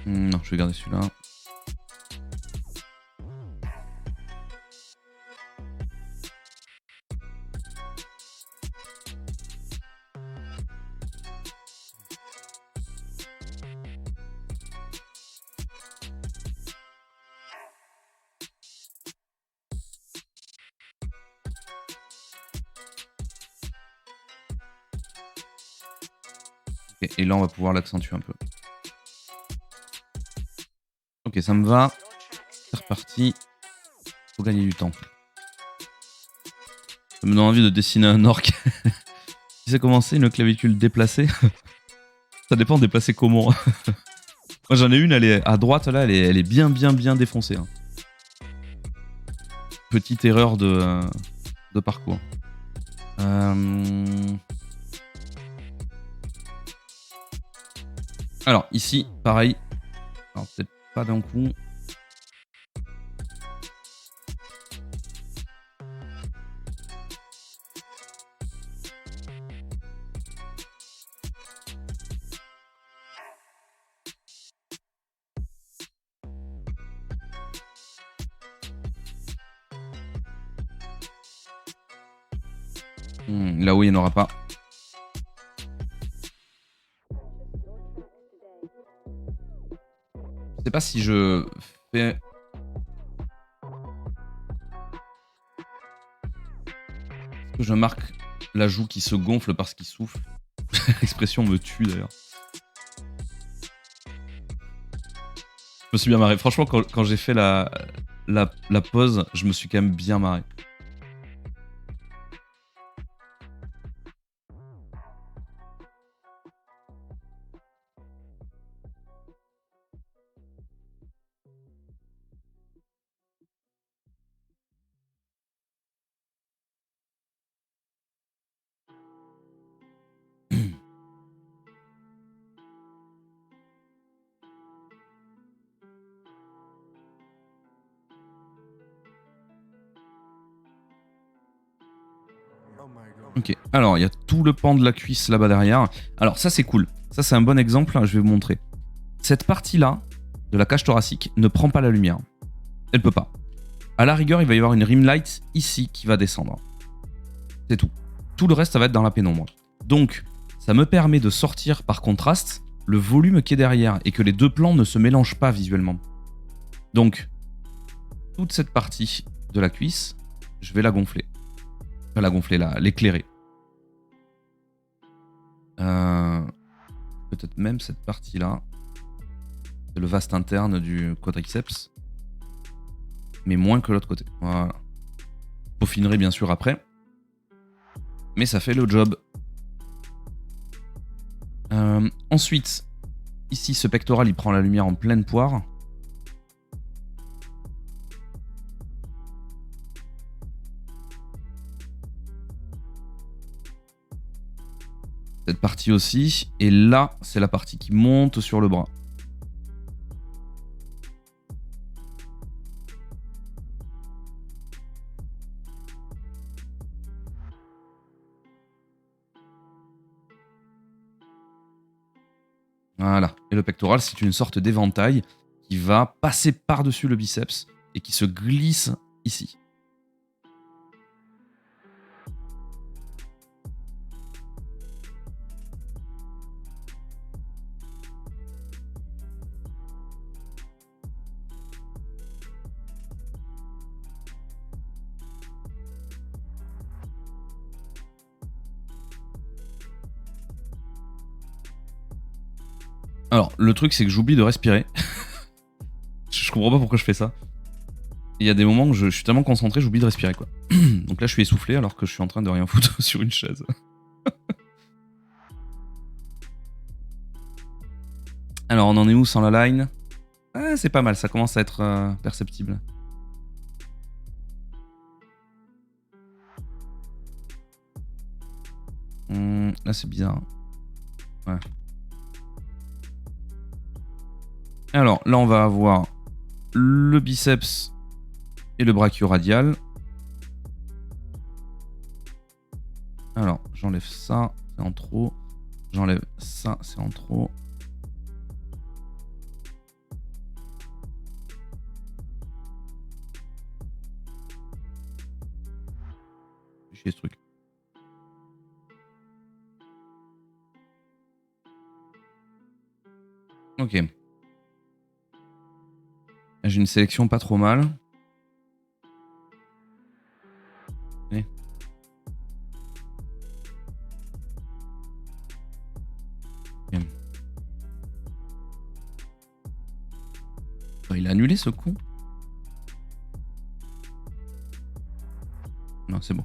Non, je vais garder celui-là. Et là, on va pouvoir l'accentuer un peu. Ok, ça me va. C'est reparti. Faut gagner du temps. Ça me donne envie de dessiner un orc. Si c'est commencé une clavicule déplacée. Ça dépend de déplacer comment. Moi, j'en ai une, elle est à droite, là, elle est bien défoncée. Hein. Petite erreur de parcours. Alors, ici, pareil. Alors, peut-être pas d'un coup. Là où il n'y en aura pas. Je sais pas si je fais... Est-ce que je marque la joue qui se gonfle parce qu'il souffle? L'expression me tue d'ailleurs. Je me suis bien marré. Franchement, quand j'ai fait la pause, je me suis quand même bien marré. Ok, alors il y a tout le pan de la cuisse là-bas derrière. Alors ça c'est cool, ça c'est un bon exemple, je vais vous montrer. Cette partie-là de la cage thoracique ne prend pas la lumière. Elle peut pas. À la rigueur, il va y avoir une rim light ici qui va descendre. C'est tout. Tout le reste, ça va être dans la pénombre. Donc, ça me permet de sortir par contraste le volume qui est derrière et que les deux plans ne se mélangent pas visuellement. Donc, toute cette partie de la cuisse, je vais la gonfler. Enfin, la gonfler, l'éclairer. Peut-être même cette partie-là. C'est le vaste interne du quadriceps. Mais moins que l'autre côté. Voilà. Peaufinerai bien sûr après. Mais ça fait le job. Ensuite, ici, ce pectoral, il prend la lumière en pleine poire. Cette partie aussi. Et là, c'est la partie qui monte sur le bras. Voilà. Et le pectoral, c'est une sorte d'éventail qui va passer par-dessus le biceps et qui se glisse ici. Alors, le truc, c'est que j'oublie de respirer. Je comprends pas pourquoi je fais ça. Il y a des moments où je suis tellement concentré, j'oublie de respirer, quoi. Donc là, je suis essoufflé alors que je suis en train de rien foutre sur une chaise. Alors, on en est où sans la line? Ah, c'est pas mal, ça commence à être perceptible. Là, c'est bizarre. Ouais. Alors, là, on va avoir le biceps et le brachioradial. Alors, j'enlève ça, c'est en trop. J'enlève ça, c'est en trop. Chier ce truc. Ok. J'ai une sélection pas trop mal. Eh. Ok. Oh, il a annulé ce con. Non, c'est bon.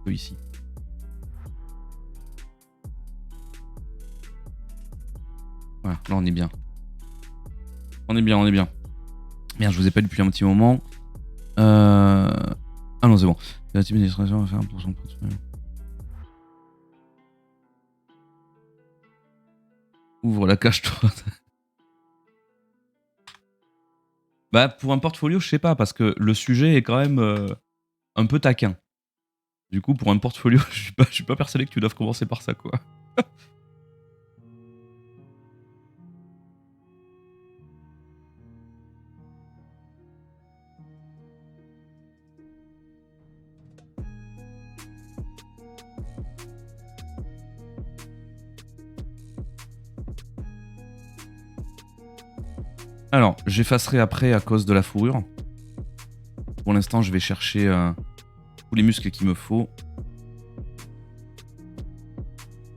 Ici. Voilà, là on est bien. On est bien, on est bien. Merde, je vous ai pas lu depuis un petit moment. Ah non, c'est bon. La team d'administration va faire 1% de portefeuille. Ouvre la cage, toi. Bah, pour un portfolio, je sais pas, parce que le sujet est quand même un peu taquin. Du coup, pour un portfolio, je suis pas persuadé que tu doives commencer par ça, quoi. Alors, j'effacerai après à cause de la fourrure. Pour l'instant, je vais chercher tous les muscles qu'il me faut.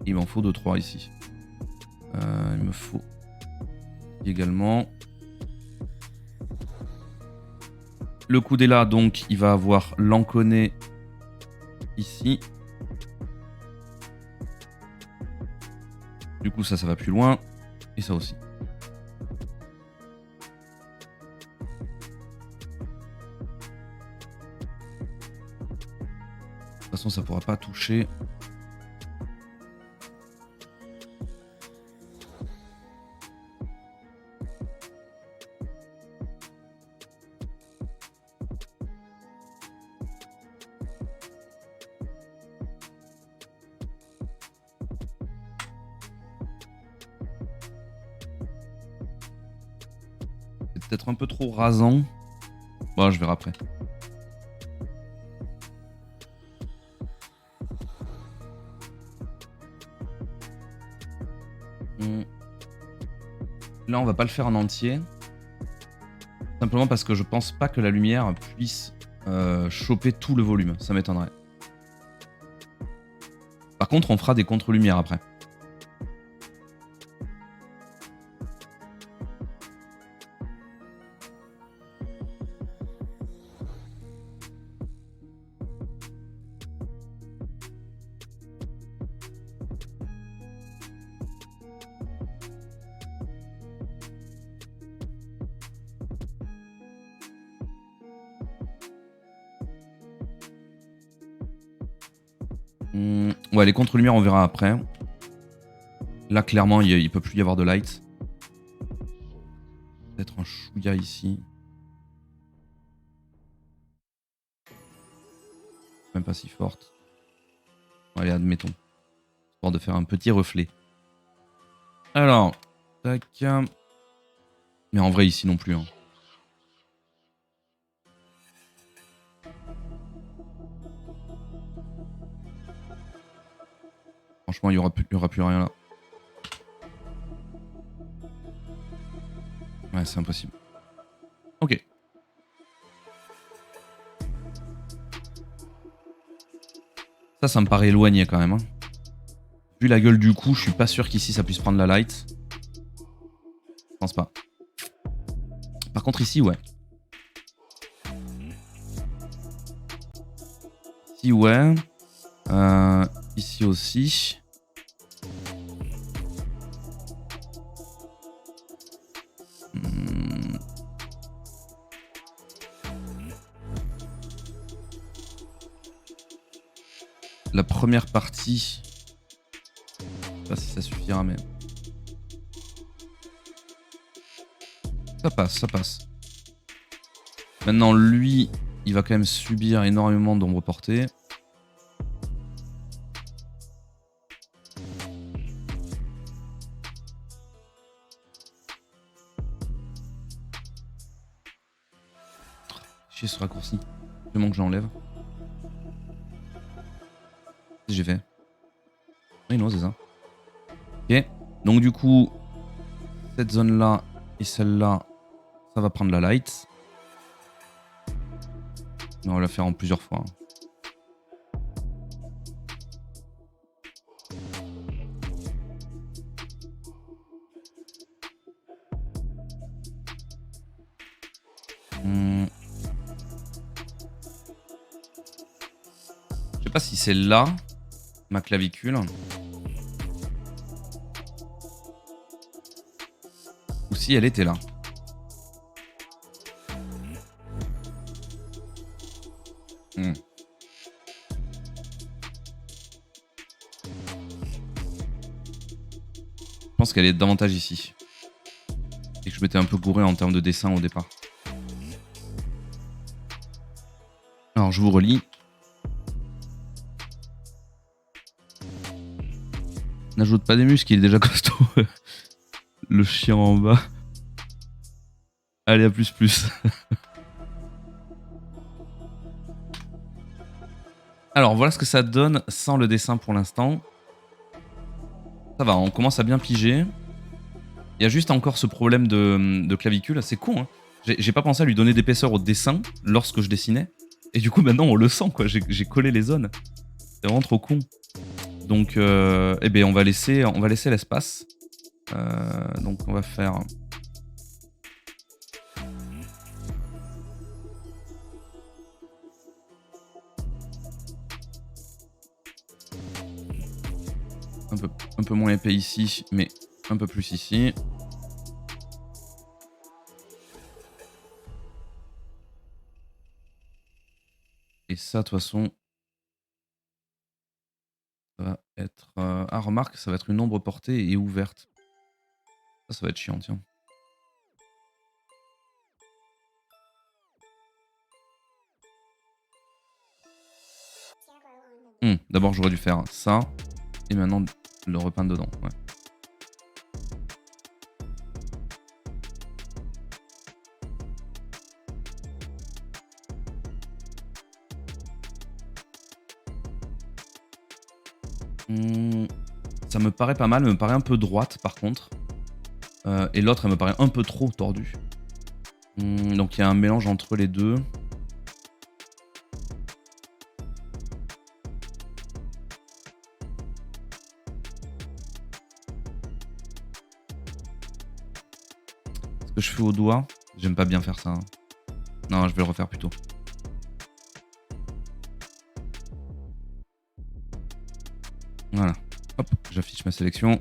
Il m'en faut 2-3 ici. Il me faut également. Le coude est là, donc il va avoir l'enconné ici. Du coup, ça va plus loin. Et ça aussi. De toute façon, ça pourra pas toucher. C'est peut-être un peu trop rasant. Bon, je verrai après. Là, on va pas le faire en entier. Simplement parce que je pense pas que la lumière puisse choper tout le volume. Ça m'étonnerait. Par contre, on fera des contre-lumières après. Ouais, les contre-lumières, on verra après. Là, clairement, il peut plus y avoir de light. Peut-être un chouïa ici. Même pas si forte. Allez, admettons. Histoire de faire un petit reflet. Alors, tac. Mais en vrai, ici non plus. Hein. Franchement, il y aura plus rien là. Ouais, c'est impossible. Ok. Ça me paraît éloigné quand même. Hein. Vu la gueule du coup, je suis pas sûr qu'ici ça puisse prendre la light. Je pense pas. Par contre ici, ouais. Ici, ouais. Ici aussi. La première partie. Je sais pas si ça suffira, mais. Ça passe, ça passe. Maintenant, lui, il va quand même subir énormément d'ombre portée. Chier ce raccourci. Je manque que j'enlève. J'ai fait. Oui, non, c'est ça. Ok. Donc, du coup, cette zone-là et celle-là, ça va prendre la light. Mais on va la faire en plusieurs fois. Je sais pas si c'est là, ma clavicule. Ou si elle était là. Je pense qu'elle est davantage ici. Et que je m'étais un peu gouré en termes de dessin au départ. Alors je vous relis. N'ajoute pas des muscles, il est déjà costaud. Le chien en bas. Allez, à plus plus. Alors voilà ce que ça donne sans le dessin pour l'instant. Ça va, on commence à bien piger. Il y a juste encore ce problème de clavicule. C'est con, hein. J'ai pas pensé à lui donner d'épaisseur au dessin lorsque je dessinais. Et du coup, maintenant, on le sent, quoi. J'ai collé les zones. C'est vraiment trop con. Donc, eh ben, on va laisser l'espace. Donc, on va faire... Un peu moins épais ici, mais un peu plus ici. Et ça, de toute façon, ça va être... Ah, remarque, ça va être une ombre portée et ouverte. Ça va être chiant, tiens. D'abord, j'aurais dû faire ça. Et maintenant, le repeindre dedans. Ouais. Ça me paraît pas mal, me paraît un peu droite par contre. Et l'autre, elle me paraît un peu trop tordue. Donc il y a un mélange entre les deux. Ce que je fais au doigt, j'aime pas bien faire ça. Hein. Non, je vais le refaire plutôt. Voilà. Hop, j'affiche ma sélection.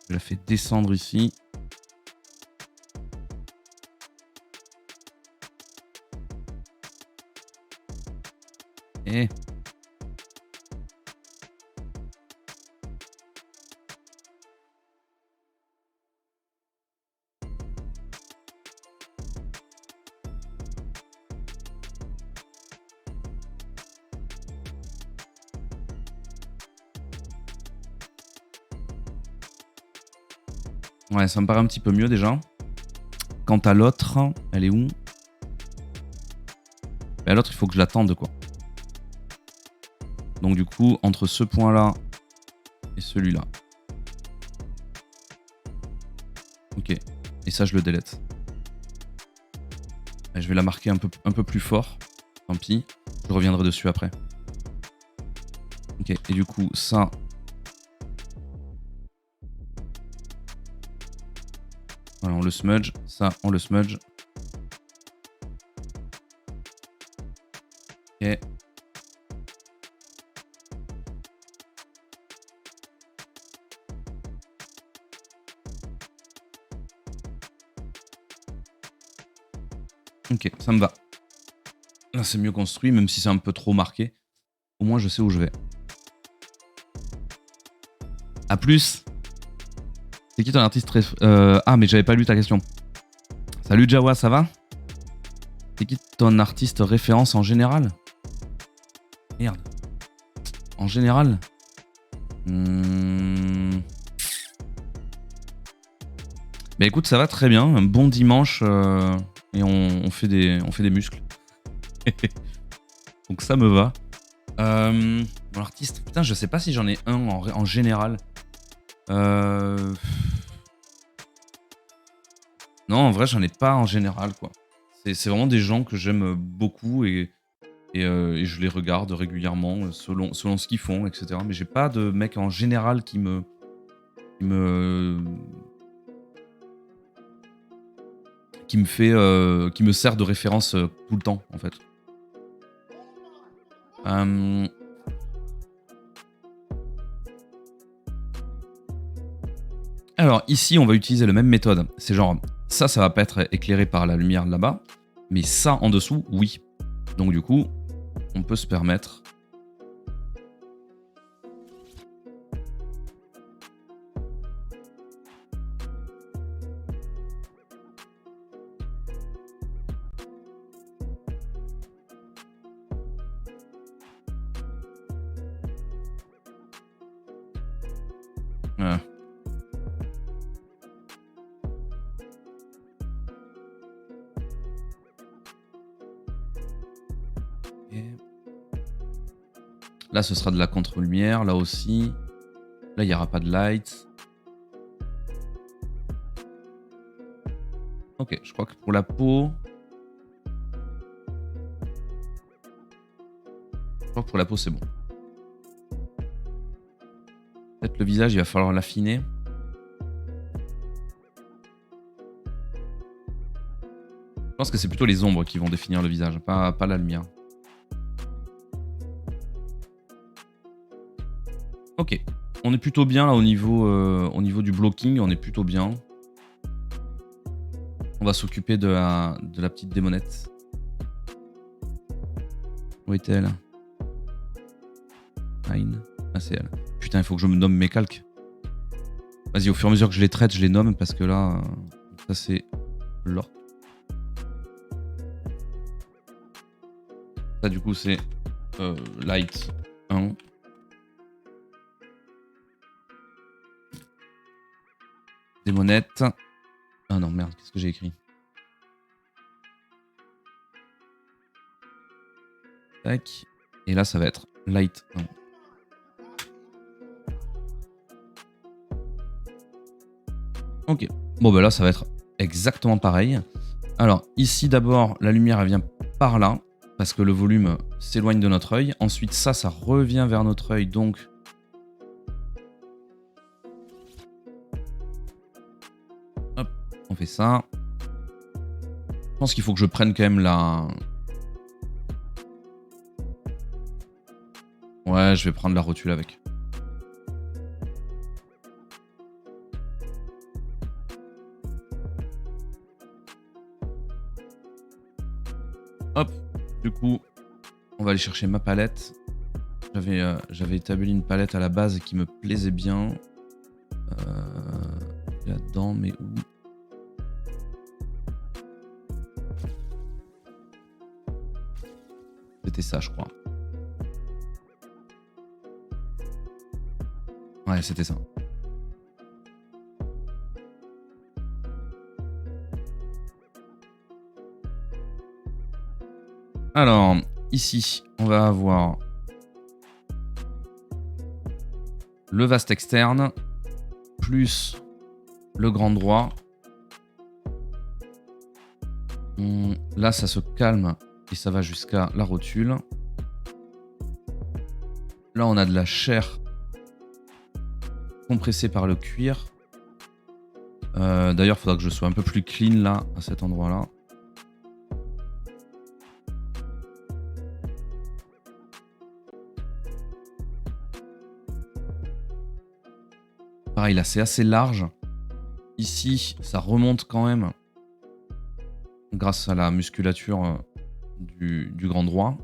Je la fais descendre ici. Et... Ouais, ça me paraît un petit peu mieux déjà. Quant à l'autre, elle est où? Bah, l'autre, il faut que je l'attende, quoi. Donc du coup, entre ce point-là et celui-là. Ok. Et ça, je le délète. Je vais la marquer un peu plus fort. Tant pis. Je reviendrai dessus après. Ok. Et du coup, ça... Voilà, on le smudge. Ça, on le smudge. Ok. Ok, ça me va. Là, c'est mieux construit, même si c'est un peu trop marqué. Au moins, je sais où je vais. A plus. C'est qui ton artiste Ah, mais j'avais pas lu ta question. Salut Jawa, ça va? C'est qui ton artiste référence en général? Merde. En général? Bah écoute, ça va très bien. Un bon dimanche et on fait des muscles. Donc ça me va. Mon artiste, putain, je sais pas si j'en ai un en général. Non, en vrai, j'en ai pas en général, quoi. C'est vraiment des gens que j'aime beaucoup et je les regarde régulièrement selon ce qu'ils font, etc. Mais j'ai pas de mec en général qui me qui me sert de référence tout le temps, en fait. Alors ici, on va utiliser la même méthode. C'est genre, ça va pas être éclairé par la lumière là-bas, mais ça en dessous, oui. Donc du coup, on peut se permettre... Là, ce sera de la contre-lumière, là aussi. Là, il n'y aura pas de light. Ok, je crois que pour la peau... c'est bon. Peut-être le visage, il va falloir l'affiner. Je pense que c'est plutôt les ombres qui vont définir le visage, pas la lumière. Ok, on est plutôt bien là au niveau du blocking, on est plutôt bien. On va s'occuper de la petite démonette. Où est-elle? Fine. Ah, c'est elle. Putain, il faut que je me nomme mes calques. Vas-y, au fur et à mesure que je les traite, je les nomme parce que là, ça c'est l'or. Ça, du coup, c'est light 1. Démonette. Ah non, merde, qu'est-ce que j'ai écrit? Tac. Et là, ça va être light 1. Ok. Bon, bah là, ça va être exactement pareil. Alors, ici, d'abord, la lumière, elle vient par là, parce que le volume s'éloigne de notre œil. Ensuite, ça revient vers notre œil, donc... Hop, on fait ça. Je pense qu'il faut que je prenne quand même la... Ouais, je vais prendre la rotule avec. Hop, du coup, on va aller chercher ma palette. J'avais établi une palette à la base qui me plaisait bien. Là-dedans, mais où? C'était ça, je crois. Ouais, c'était ça. Alors, ici, on va avoir le vaste externe, plus le grand droit, Là, ça se calme et ça va jusqu'à la rotule. Là, on a de la chair compressée par le cuir. D'ailleurs, il faudra que je sois un peu plus clean là, à cet endroit-là. Pareil, là, c'est assez large. Ici, ça remonte quand même grâce à la musculature du grand droit.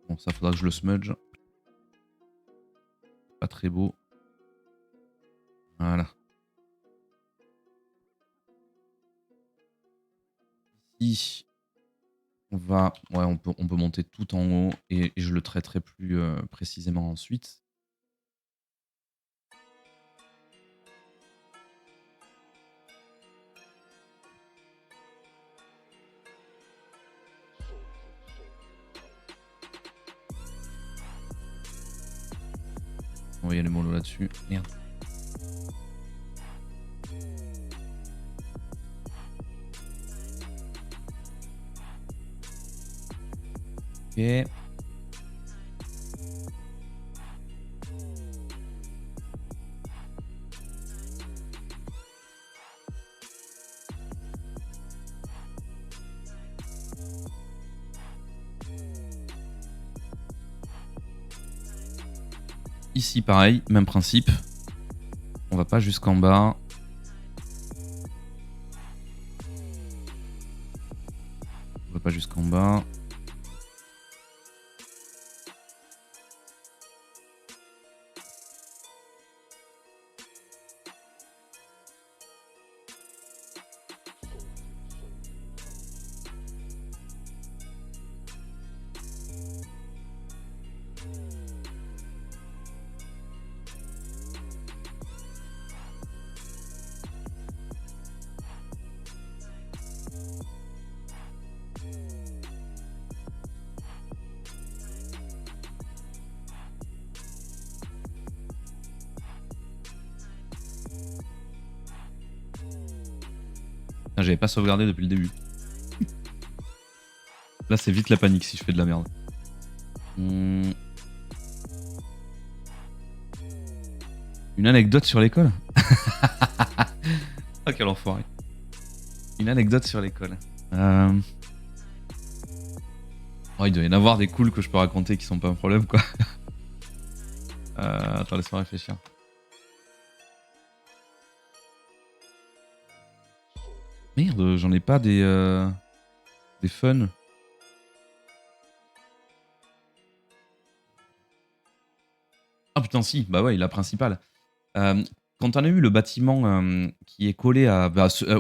Bon, ça faudra que je le smudge. Pas très beau. Voilà. Ici, on peut monter tout en haut et je le traiterai plus précisément ensuite. On va y aller mollo là-dessus. Merde. Ok. Ici, pareil, même principe. On va pas jusqu'en bas. On va pas jusqu'en bas. J'avais pas sauvegardé depuis le début. Là, c'est vite la panique si je fais de la merde. Une anecdote sur l'école. Ah, quel enfoiré. Une anecdote sur l'école. Oh, il doit y en avoir des cools que je peux raconter qui sont pas un problème, quoi. Attends, laisse-moi réfléchir. Merde, j'en ai pas des fun. Ah putain, si, bah ouais, la principale. Quand on a eu le bâtiment qui est collé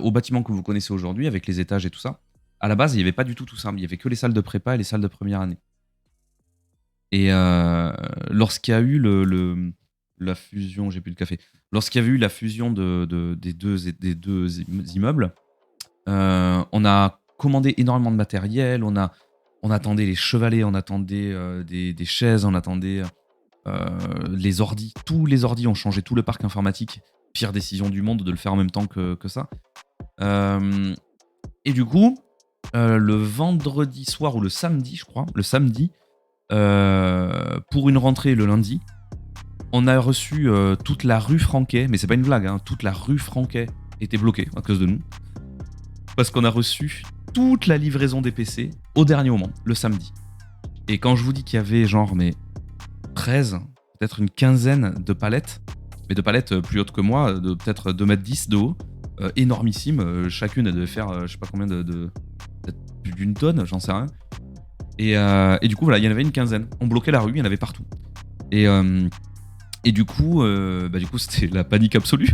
au bâtiment que vous connaissez aujourd'hui, avec les étages et tout ça, à la base, il n'y avait pas du tout ça. Il y avait que les salles de prépa et les salles de première année. Et lorsqu'il y a eu la fusion, j'ai plus de café. Lorsqu'il y avait eu la fusion des deux immeubles, on a commandé énormément de matériel, on attendait les chevalets, on attendait des chaises, on attendait les ordis. Tous les ordis ont changé tout le parc informatique. Pire décision du monde de le faire en même temps que ça. Et du coup, le vendredi soir ou le samedi, je crois, pour une rentrée le lundi, on a reçu toute la rue Franquet, mais c'est pas une blague, hein, toute la rue Franquet était bloquée à cause de nous. Parce qu'on a reçu toute la livraison des PC au dernier moment, le samedi. Et quand je vous dis qu'il y avait genre 13, peut-être une quinzaine de palettes, mais de palettes plus hautes que moi, de peut-être 2,10 m de haut, énormissimes, chacune elle devait faire je sais pas combien peut-être plus d'une tonne, j'en sais rien. Et du coup voilà, il y en avait une quinzaine. On bloquait la rue, il y en avait partout. Et du coup c'était la panique absolue.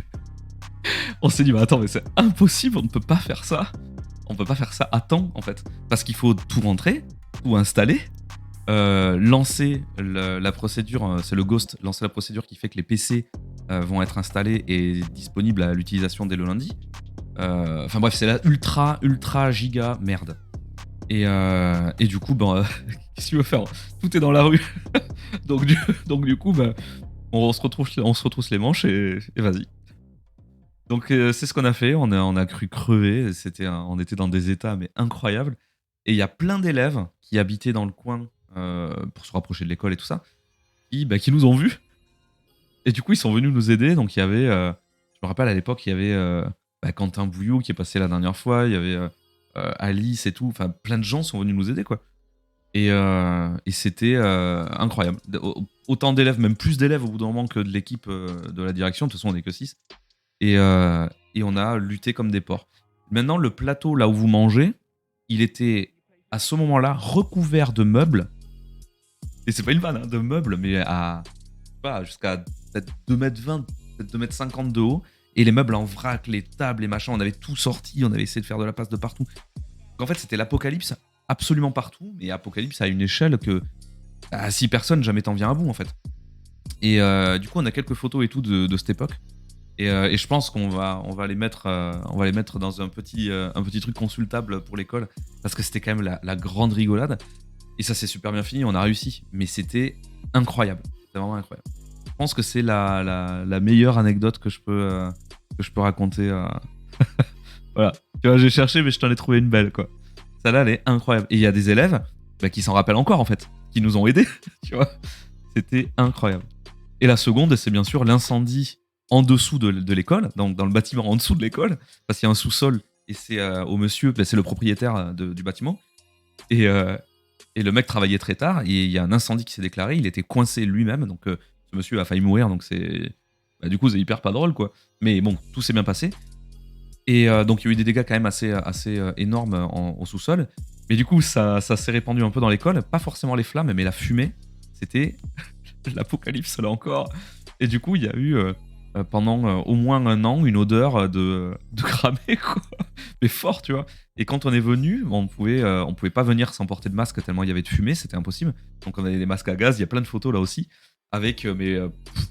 On s'est dit, attends, mais c'est impossible, on ne peut pas faire ça. On peut pas faire ça à temps, en fait. Parce qu'il faut tout rentrer, tout installer, lancer la procédure, c'est le Ghost, lancer la procédure qui fait que les PC vont être installés et disponibles à l'utilisation dès le lundi. Enfin bref, c'est la ultra giga merde. Et du coup, qu'est-ce que tu veux faire ? Tout est dans la rue. donc du coup, on se retrousse les manches et vas-y. Donc c'est ce qu'on a fait, on a cru crever, on était dans des états mais incroyables et il y a plein d'élèves qui habitaient dans le coin, pour se rapprocher de l'école et tout ça, qui nous ont vus et du coup ils sont venus nous aider. Donc il y avait, je me rappelle à l'époque, il y avait, Quentin Bouillot qui est passé la dernière fois, il y avait, Alice et tout, enfin plein de gens sont venus nous aider quoi et c'était, incroyable. Autant d'élèves, même plus d'élèves au bout d'un moment que de l'équipe, de la direction. De toute façon on est que 6 et, on a lutté comme des porcs. Maintenant, le plateau là où vous mangez, il était à ce moment-là recouvert de meubles. Et c'est pas une vanne, hein, de meubles, mais à je sais pas, jusqu'à peut-être 2,20 m, peut-être 2,50 m de haut. Et les meubles en vrac, les tables, les machins, on avait tout sorti, on avait essayé de faire de la place de partout. Donc en fait, c'était l'apocalypse absolument partout, mais apocalypse à une échelle que à 6 personnes, jamais t'en viens à bout en fait. Et du coup, on a quelques photos et tout de cette époque. Et je pense qu'on va les mettre dans un petit truc consultable pour l'école parce que c'était quand même la grande rigolade. Et ça s'est super bien fini, on a réussi. Mais c'était incroyable. C'était vraiment incroyable. Je pense que c'est la meilleure anecdote que je peux raconter. Voilà. Tu vois, j'ai cherché, mais je t'en ai trouvé une belle, quoi. Celle-là, elle est incroyable. Et il y a des élèves qui s'en rappellent encore, en fait, qui nous ont aidés. Tu vois, c'était incroyable. Et la seconde, c'est bien sûr l'incendie en dessous de l'école, donc dans le bâtiment en dessous de l'école, parce qu'il y a un sous-sol et c'est au monsieur, c'est le propriétaire du bâtiment. Et, et le mec travaillait très tard et il y a un incendie qui s'est déclaré. Il était coincé lui-même, donc ce monsieur a failli mourir. Donc du coup, c'est hyper pas drôle, quoi. Mais bon, tout s'est bien passé. Et donc il y a eu des dégâts quand même assez énormes au sous-sol. Mais du coup, ça s'est répandu un peu dans l'école. Pas forcément les flammes, mais la fumée. C'était l'apocalypse là encore. Et du coup, il y a eu pendant au moins un an une odeur de cramé, quoi. Mais fort, tu vois. Et quand on est venu, on pouvait pas venir sans porter de masque tellement il y avait de fumée, c'était impossible. Donc on avait des masques à gaz, il y a plein de photos là aussi, avec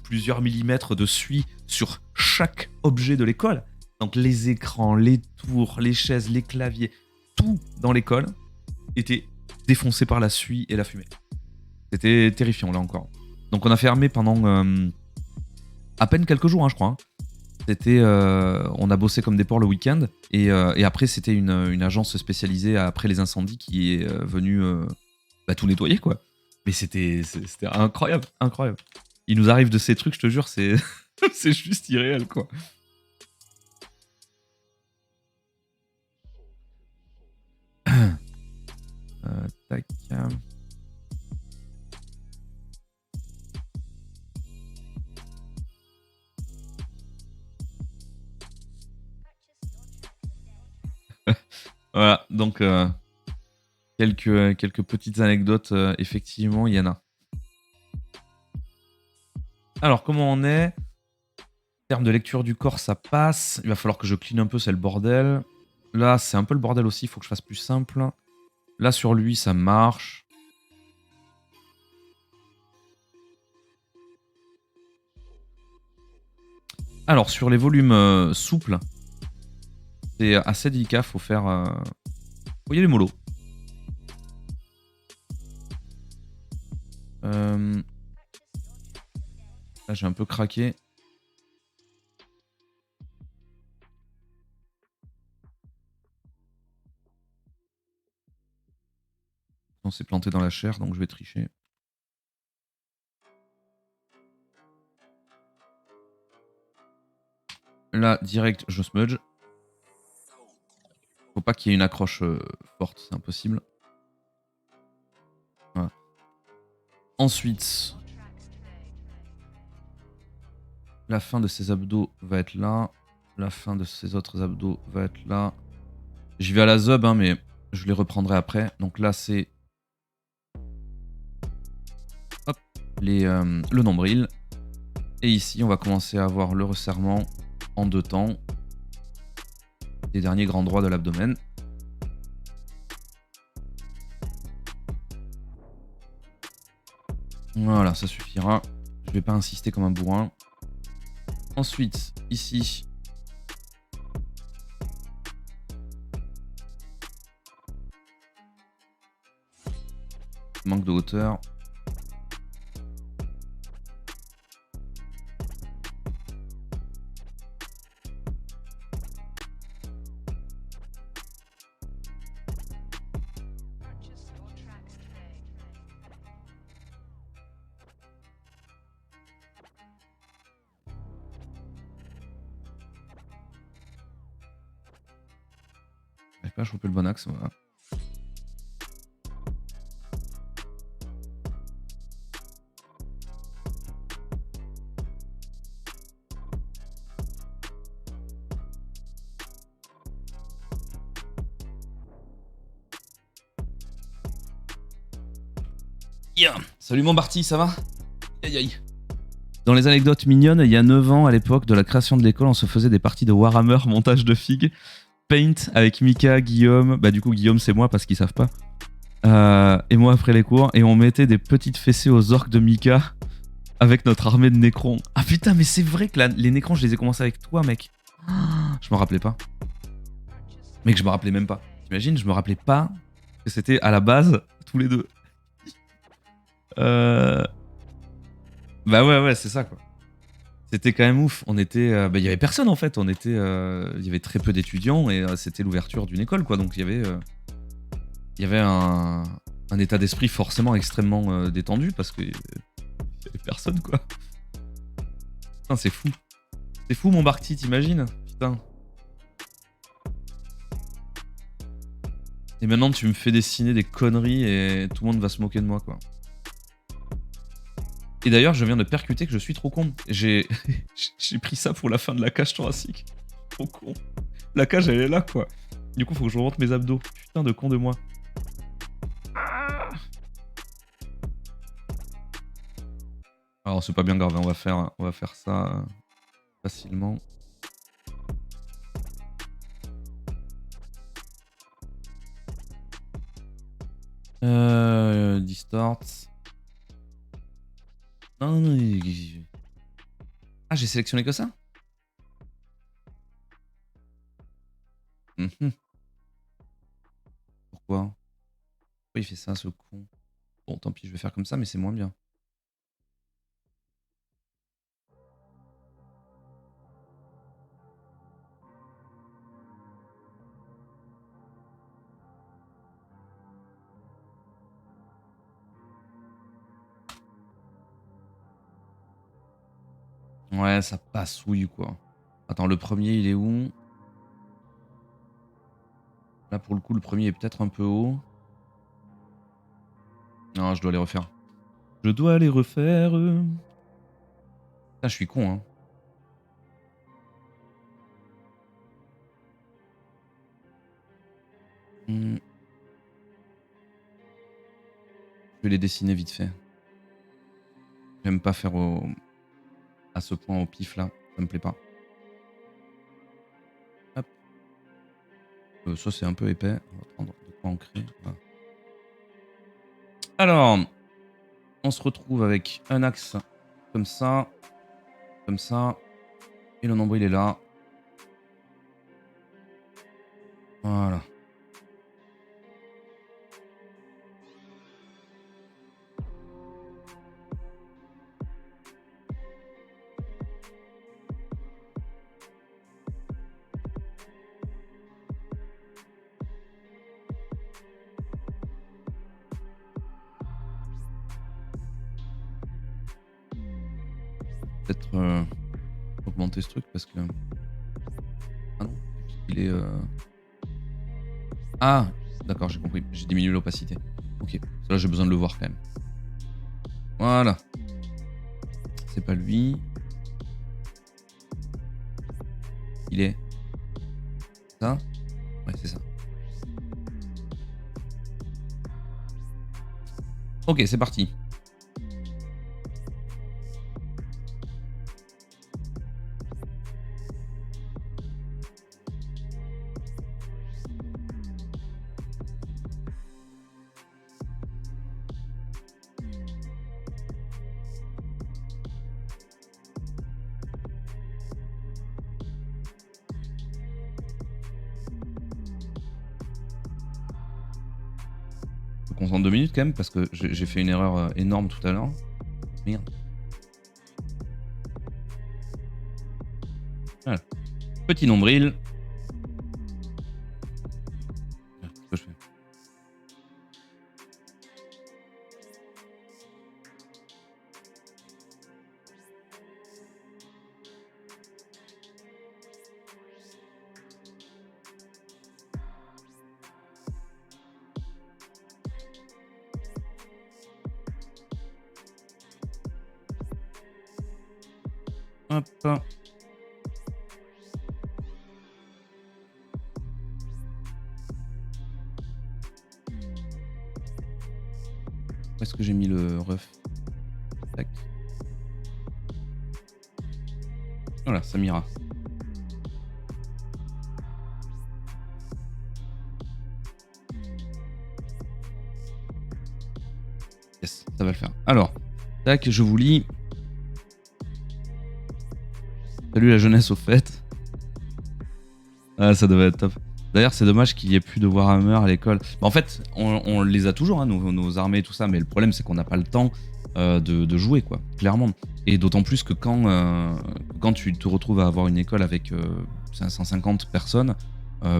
plusieurs millimètres de suie sur chaque objet de l'école. Donc les écrans, les tours, les chaises, les claviers, tout dans l'école était défoncé par la suie et la fumée. C'était terrifiant là encore. Donc on a fermé pendant à peine quelques jours, hein, je crois. Hein. On a bossé comme des porcs le week-end et après c'était une agence spécialisée après les incendies qui est venue tout nettoyer, quoi. Mais c'était incroyable, incroyable. Il nous arrive de ces trucs, je te jure, c'est c'est juste irréel, quoi. Tac. Voilà, donc quelques petites anecdotes, effectivement, il y en a. Alors, comment on est? En termes de lecture du corps, ça passe. Il va falloir que je clean un peu, c'est le bordel. Là, c'est un peu le bordel aussi, il faut que je fasse plus simple. Là, sur lui, ça marche. Alors, sur les volumes souples, c'est assez délicat, faut faire... Faut y aller mollo. Là, j'ai un peu craqué. On s'est planté dans la chair, donc je vais tricher. Là, direct, je smudge. Faut pas qu'il y ait une accroche forte, c'est impossible. Voilà. Ensuite, la fin de ses abdos va être là. La fin de ses autres abdos va être là. J'y vais à la zob, hein, mais je les reprendrai après. Donc là, c'est hop, le nombril. Et ici, on va commencer à avoir le resserrement en 2 temps des derniers grands droits de l'abdomen. Voilà, ça suffira. Je vais pas insister comme un bourrin. Ensuite, ici, manque de hauteur. pas chopé le bon axe. Voilà. Yeah. Salut mon Barty, ça va? Aïe aïe. Dans les anecdotes mignonnes, il y a 9 ans, à l'époque de la création de l'école, on se faisait des parties de Warhammer, montage de figues, Paint avec Mika, Guillaume. Bah, du coup, Guillaume, c'est moi parce qu'ils savent pas. Et moi après les cours. Et on mettait des petites fessées aux orques de Mika avec notre armée de Nécrons. Ah putain, mais c'est vrai que les Nécrons, je les ai commencés avec toi, mec. Je me rappelais pas. Mec, je me rappelais même pas. T'imagines, je me rappelais pas que c'était à la base tous les deux. Bah ouais, c'est ça quoi. C'était quand même ouf. On était, bah, y avait personne en fait. On était, il y avait très peu d'étudiants et c'était l'ouverture d'une école quoi. Donc il y avait un état d'esprit forcément extrêmement détendu parce que y avait personne quoi. Putain, c'est fou. C'est fou mon Barty, t'imagines? Putain. Et maintenant tu me fais dessiner des conneries et tout le monde va se moquer de moi quoi. Et d'ailleurs, je viens de percuter que je suis trop con. J'ai pris ça pour la fin de la cage thoracique. Trop con. La cage, elle est là, quoi. Du coup, faut que je remonte mes abdos. Putain de con de moi. Alors, c'est pas bien grave, hein. On va faire ça facilement. Distort. Non. Ah, j'ai sélectionné que ça? Pourquoi il fait ça, ce con? Bon, tant pis, je vais faire comme ça, mais c'est moins bien. Ouais, ça passouille, quoi. Attends, le premier, il est où? Là, pour le coup, le premier est peut-être un peu haut. Non, je dois les refaire. Je dois les refaire. Putain, je suis con, hein. Je vais les dessiner vite fait. J'aime pas faire à ce point au pif, là. Ça me plaît pas. Hop. Ça, c'est un peu épais. On va prendre de quoi ancrer. Voilà. Alors, on se retrouve avec un axe comme ça. Comme ça. Et le nombril est là. Voilà. Peut-être augmenter ce truc parce que... Ah non, il est... Ah, d'accord, j'ai compris. J'ai diminué l'opacité. Ok, là j'ai besoin de le voir quand même. Voilà. C'est pas lui. Il est... Ça? Ouais, c'est ça. Ok, c'est parti. Faut qu'on s'en 2 minutes quand même parce que j'ai fait une erreur énorme tout à l'heure. Merde. Voilà. Petit nombril. Qu'est-ce que je fais? Hop. Où est-ce que j'ai mis le ref? Tac. Voilà, Samira. Yes, ça va le faire. Alors, tac, je vous lis. Salut la jeunesse au fait. Ah, ça devait être top. D'ailleurs, c'est dommage qu'il n'y ait plus de Warhammer à l'école. Bah, en fait, on les a toujours, hein, nos armées et tout ça, mais le problème, c'est qu'on n'a pas le temps de jouer, quoi, clairement. Et d'autant plus que quand tu te retrouves à avoir une école avec 550 personnes,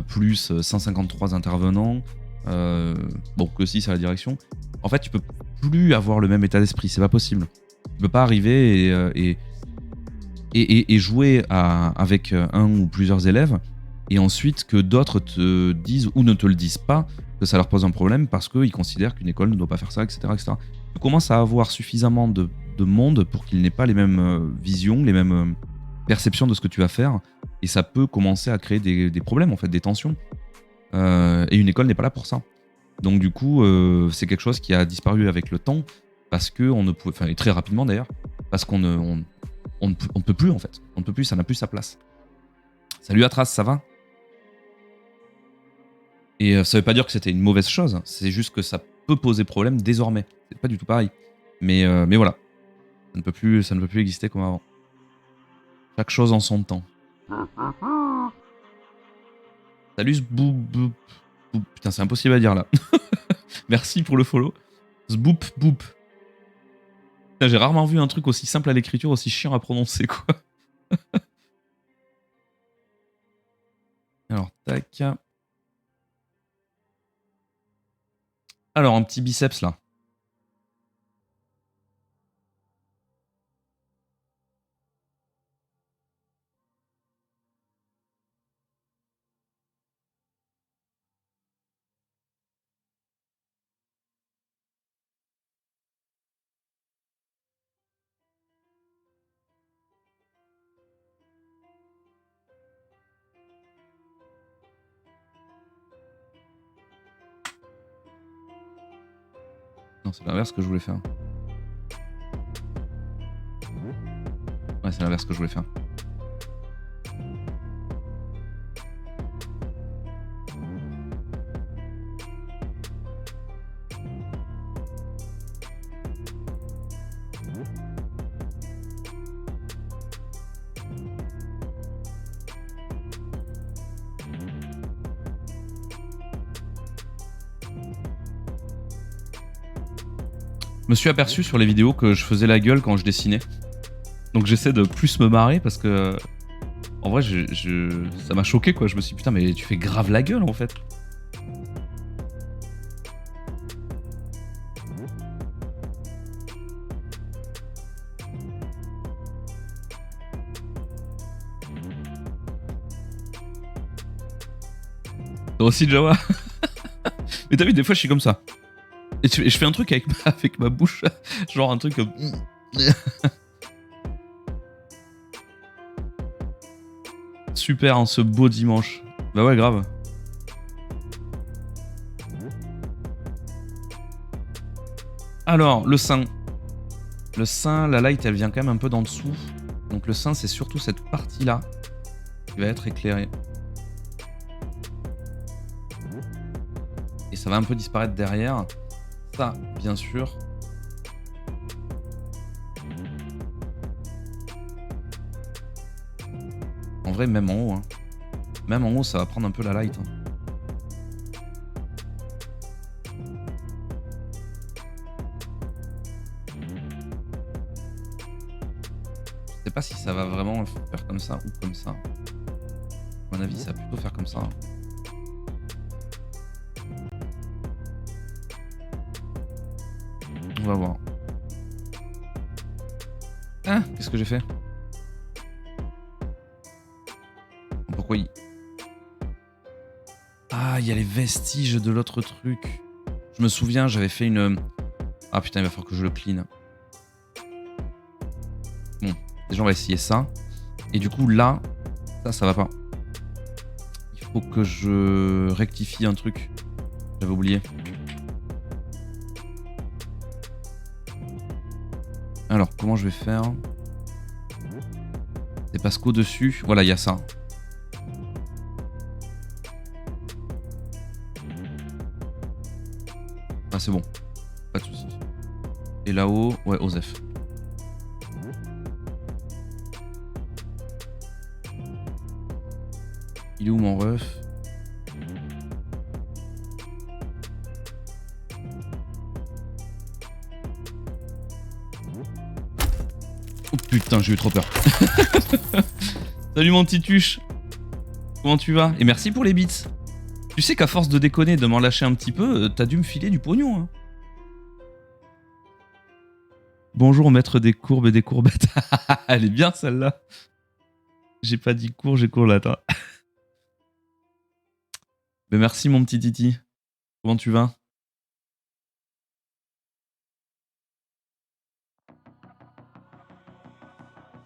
plus 153 intervenants, bon, que 6 à la direction, en fait, tu peux plus avoir le même état d'esprit, c'est pas possible. Tu peux pas arriver et jouer avec un ou plusieurs élèves, et ensuite que d'autres te disent ou ne te le disent pas, que ça leur pose un problème parce qu'ils considèrent qu'une école ne doit pas faire ça, etc. etc. Tu commences à avoir suffisamment de monde pour qu'ils n'aient pas les mêmes visions, les mêmes perceptions de ce que tu vas faire, et ça peut commencer à créer des problèmes, en fait, des tensions. Et une école n'est pas là pour ça. Donc du coup, c'est quelque chose qui a disparu avec le temps, parce que on ne pouvait, enfin, et très rapidement d'ailleurs, parce qu'on ne peut plus, en fait. On ne peut plus, ça n'a plus sa place. Salut Atras, ça va? Et ça veut pas dire que c'était une mauvaise chose, c'est juste que ça peut poser problème désormais. C'est pas du tout pareil. Mais voilà, ça ne peut plus exister comme avant. Chaque chose en son temps. Salut Zboop. Putain, c'est impossible à dire là. Merci pour le follow. Zboop. Putain, j'ai rarement vu un truc aussi simple à l'écriture, aussi chiant à prononcer, quoi. Alors, tac. Alors, un petit biceps là. Non, c'est l'inverse que je voulais faire. Ouais, c'est l'inverse que je voulais faire. Je me suis aperçu sur les vidéos que je faisais la gueule quand je dessinais. Donc j'essaie de plus me marrer parce que... En vrai, ça m'a choqué, quoi. Je me suis dit, putain, mais tu fais grave la gueule, en fait. Toi aussi, Jawa. Mais t'as vu, des fois, je suis comme ça. Et je fais un truc avec ma bouche. Genre un truc comme... Super, en ce beau dimanche. Bah ouais, grave. Alors, le sein. Le sein, la light, elle vient quand même un peu d'en dessous. Donc le sein, c'est surtout cette partie-là qui va être éclairée. Et ça va un peu disparaître derrière. Ça, bien sûr. En vrai, même en haut. Hein. Même en haut, ça va prendre un peu la light. Hein. Je sais pas si ça va vraiment faire comme ça ou comme ça. À mon avis, ça va plutôt faire comme ça. On va voir. Ah, qu'est-ce que j'ai fait? Pourquoi il... Ah, il y a les vestiges de l'autre truc. Je me souviens, j'avais fait une... Ah putain, il va falloir que je le clean. Bon, déjà on va essayer ça. Et du coup, là, ça va pas. Il faut que je rectifie un truc. J'avais oublié. Alors, comment je vais faire? C'est parce qu'au-dessus, voilà, il y a ça. Ah, c'est bon. Pas de soucis. Et là-haut, ouais, Osef. Il est où mon ref? Oh putain, j'ai eu trop peur. Salut mon tituche. Comment tu vas? Et merci pour les bits. Tu sais qu'à force de déconner, de m'en lâcher un petit peu, t'as dû me filer du pognon. Hein. Bonjour maître des courbes et des courbettes. Elle est bien celle-là. J'ai pas dit cours, j'ai courlette. Hein. Mais merci mon petit Titi. Comment tu vas?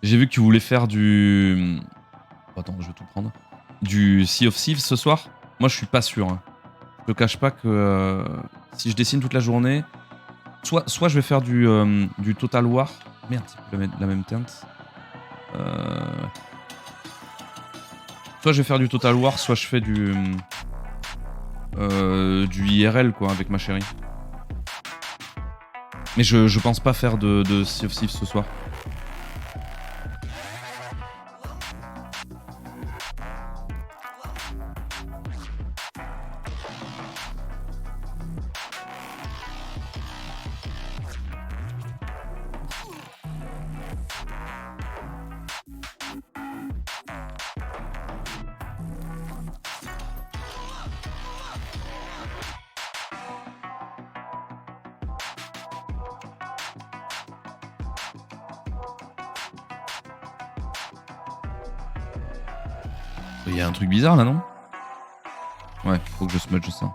J'ai vu que tu voulais faire du... Attends, je vais tout prendre. Du Sea of Thieves ce soir. Moi, je suis pas sûr. Hein. Je te cache pas que si je dessine toute la journée, soit je vais faire du Total War. Merde, c'est la même teinte. Soit je vais faire du Total War, soit je fais du IRL quoi avec ma chérie. Mais je pense pas faire de Sea of Thieves ce soir. Il y a un truc bizarre là, non? Ouais, faut que je smudge ça.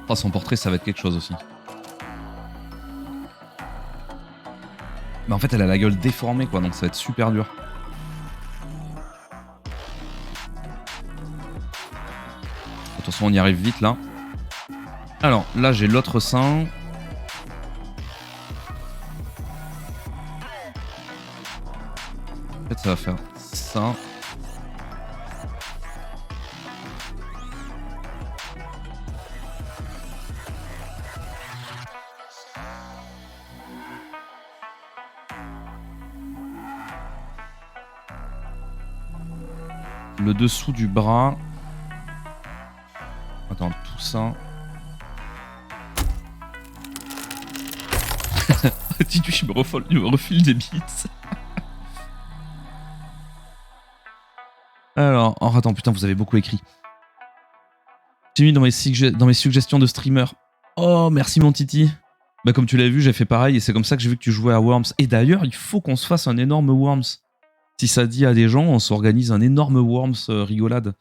Oh, son portrait, ça va être quelque chose aussi. Mais en fait, elle a la gueule déformée, quoi, donc ça va être super dur. De toute façon, on y arrive vite, là. Alors, là, j'ai l'autre sein. En fait, ça va faire ça. Le dessous du bras. Attends, tout ça. Titu, je me refile des bits. Alors, oh, attends, putain, vous avez beaucoup écrit. J'ai mis dans mes suggestions de streamer. Oh, merci mon Titi. Bah, comme tu l'as vu, j'ai fait pareil et c'est comme ça que j'ai vu que tu jouais à Worms. Et d'ailleurs, il faut qu'on se fasse un énorme Worms. Si ça dit à des gens, on s'organise un énorme Worms rigolade.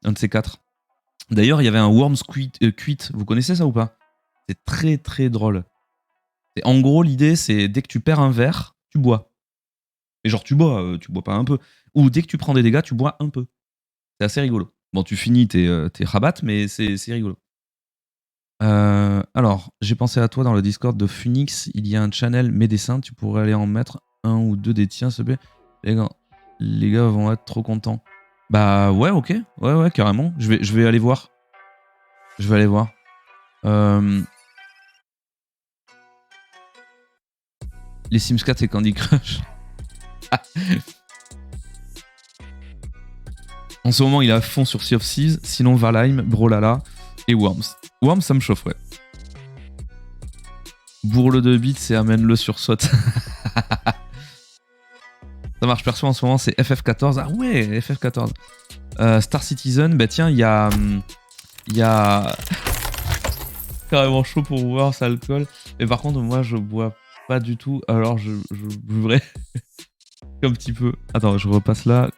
Un de ces quatre. D'ailleurs, il y avait un Worms Quit. Vous connaissez ça ou pas? C'est très très drôle. Et en gros, l'idée, c'est dès que tu perds un verre, tu bois. Et genre, tu bois pas un peu. Ou dès que tu prends des dégâts, tu bois un peu. C'est assez rigolo. Bon, tu finis tes rabats, mais c'est rigolo. Alors, j'ai pensé à toi dans le Discord de Phoenix. Il y a un channel mes dessins. Tu pourrais aller en mettre un ou deux des tiens, s'il te plaît. Les gars vont être trop contents. Bah ouais, ok. Ouais, carrément. Je vais aller voir. Je vais aller voir. Les Sims 4 et Candy Crush. En ce moment, il est à fond sur Sea of Thieves. Sinon, Valheim, Brawlhalla et Worms. Worms, ça me chaufferait. Bourre-le de bits et amène-le sur SWAT. Ça marche perso en ce moment, c'est FF14. Ah ouais, FF14. Star Citizen, bah tiens, il y a carrément chaud pour boire, ça alcool. Mais par contre, moi, je bois pas du tout. Alors, je buvrais un petit peu. Attends, je repasse là.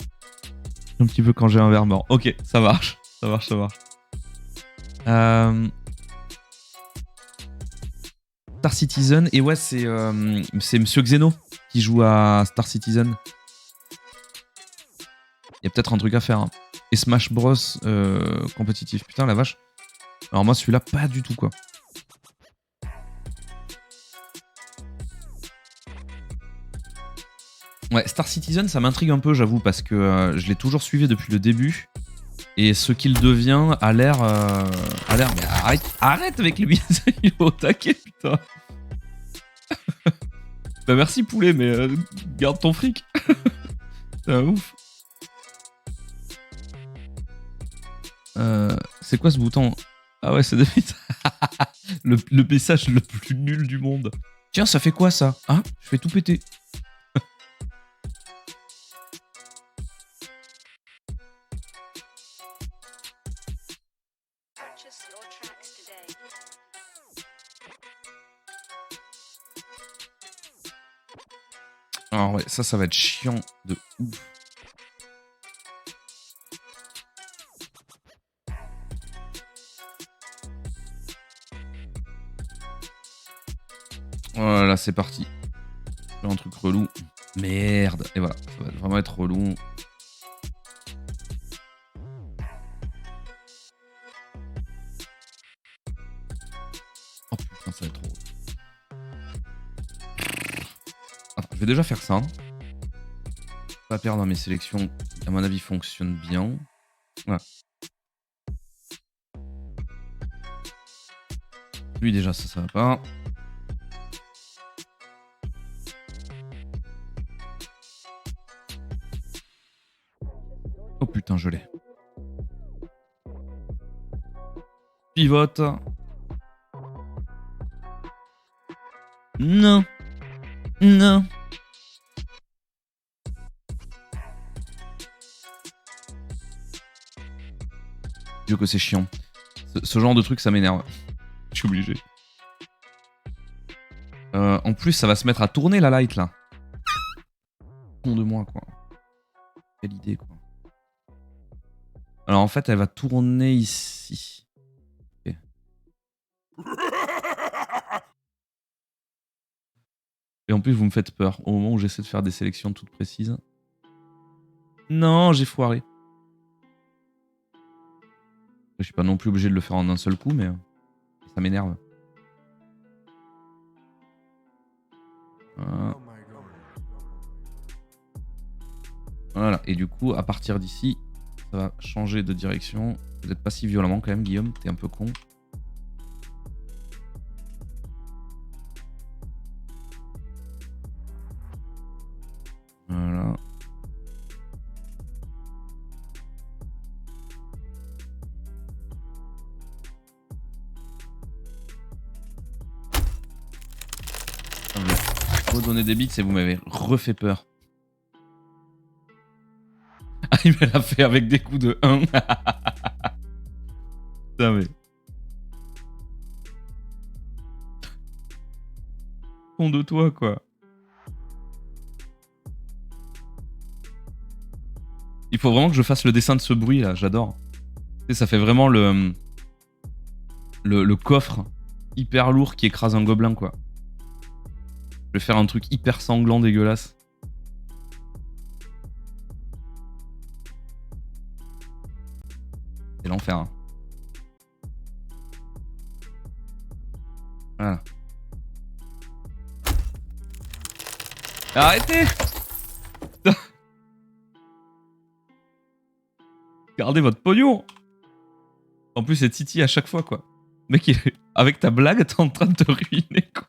Un petit peu quand j'ai un verre mort. Ok, ça marche. Ça marche, ça marche. Star Citizen. Et ouais, c'est Monsieur Xeno qui joue à Star Citizen. Il y a peut-être un truc à faire. Hein. Et Smash Bros compétitif. Putain, la vache. Alors moi, celui-là, pas du tout, quoi. Ouais, Star Citizen, ça m'intrigue un peu, j'avoue, parce que je l'ai toujours suivi depuis le début. Et ce qu'il devient a l'air... Mais arrête avec les billets, il est au taquet, putain. Bah merci, poulet, mais garde ton fric. C'est un ouf. C'est quoi ce bouton? Ah ouais, c'est le message le plus nul du monde. Tiens, ça fait quoi ça? Ah, je fais tout péter. Alors ouais, ça va être chiant de ouf. Voilà, c'est parti. Un truc relou. Merde. Et voilà, ça va vraiment être relou. Oh putain, ça va être trop. Attends, je vais déjà faire ça. Pas perdre mes sélections qui, à mon avis, fonctionnent bien. Voilà. Lui, déjà, ça va pas. Oh putain, je l'ai. Pivote. Non. Non. Dieu que c'est chiant. Ce genre de truc, ça m'énerve. Je suis obligé. En plus, ça va se mettre à tourner la light là. Con de moi, quoi. Quelle idée, quoi. Alors en fait, elle va tourner ici. Okay. Et en plus, vous me faites peur au moment où j'essaie de faire des sélections toutes précises. Non, j'ai foiré. Je suis pas non plus obligé de le faire en un seul coup, mais ça m'énerve. Voilà, et du coup, à partir d'ici, ça va changer de direction. Peut-être pas si violemment quand même, Guillaume, t'es un peu con. Voilà. Vous donner des bits et vous m'avez refait peur. Ah, il me l'a fait avec des coups de 1. Putain, mais... Con de toi, quoi. Il faut vraiment que je fasse le dessin de ce bruit, là. J'adore. Tu sais, ça fait vraiment le coffre hyper lourd qui écrase un gobelin, quoi. Je vais faire un truc hyper sanglant, dégueulasse. C'est l'enfer. Hein. Voilà. Arrêtez! Gardez votre pognon! En plus, c'est Titi à chaque fois, quoi. Mec, avec ta blague, t'es en train de te ruiner, quoi.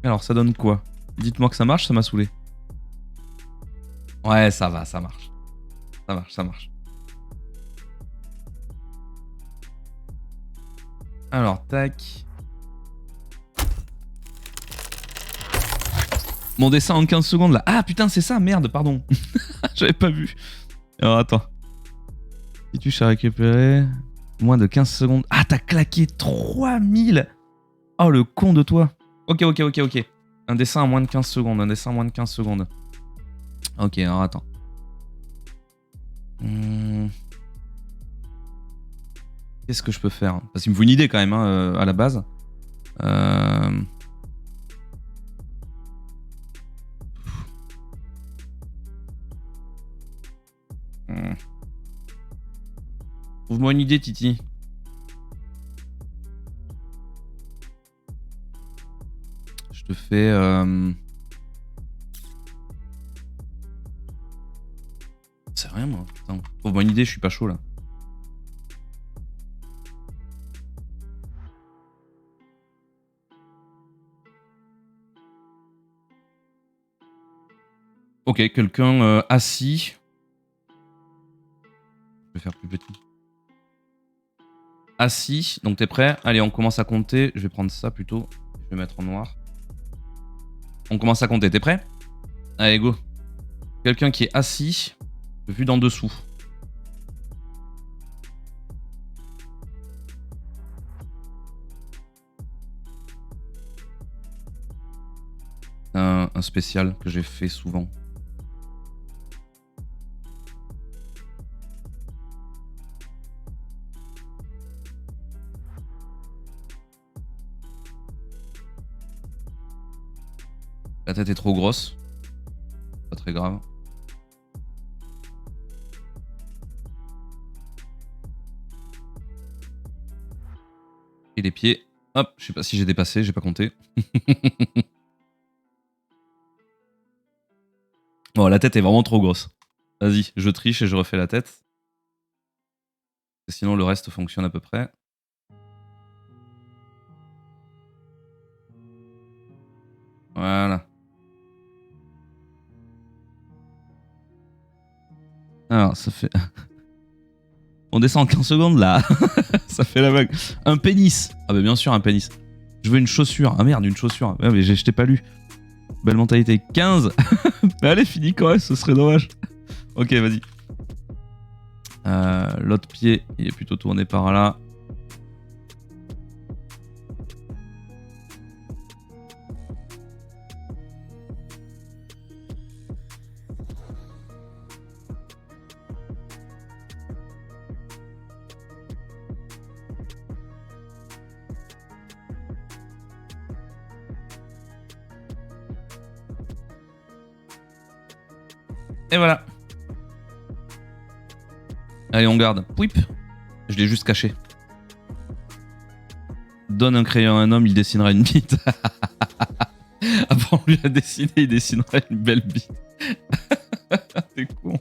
Alors, ça donne quoi? Dites-moi que ça marche, ça m'a saoulé. Ouais, ça va, ça marche. Ça marche, ça marche. Alors, tac. Mon dessin en 15 secondes là. Ah putain, c'est ça, merde, pardon. J'avais pas vu. Alors attends. Si tu as récupéré moins de 15 secondes. Ah, t'as claqué 3000. Oh, le con de toi. Ok. Un dessin en moins de 15 secondes. Un dessin en moins de 15 secondes. Ok, alors attends. Qu'est-ce que je peux faire? Parce qu'il me faut une idée quand même, hein, à la base. Trouve-moi une idée, Titi. Je te fais... C'est rien, moi. Putain. Trouve-moi une idée, je suis pas chaud, là. Ok, quelqu'un assis. Je vais faire plus petit. Assis, donc t'es prêt? Allez, on commence à compter. Je vais prendre ça plutôt. Je vais mettre en noir. On commence à compter, t'es prêt? Allez, go. Quelqu'un qui est assis, vu d'en dessous. Un spécial que j'ai fait souvent. La tête est trop grosse. Pas très grave. Et les pieds. Hop, je sais pas si j'ai dépassé, j'ai pas compté. Bon, la tête est vraiment trop grosse. Vas-y, je triche et je refais la tête. Sinon, le reste fonctionne à peu près. Voilà. Alors, ça fait... On descend en 15 secondes, là. Ça fait la vague. Un pénis. Ah bah bien sûr, un pénis. Je veux une chaussure. Ah merde, une chaussure. Ouais, mais je t'ai pas lu. Belle mentalité. 15. Mais allez, finis quand même, ce serait dommage. Ok, vas-y. L'autre pied, il est plutôt tourné par là. Et voilà. Allez, on garde. Pouip. Je l'ai juste caché. Donne un crayon à un homme, il dessinera une bite. Après, on lui a dessiné, il dessinera une belle bite. T'es con.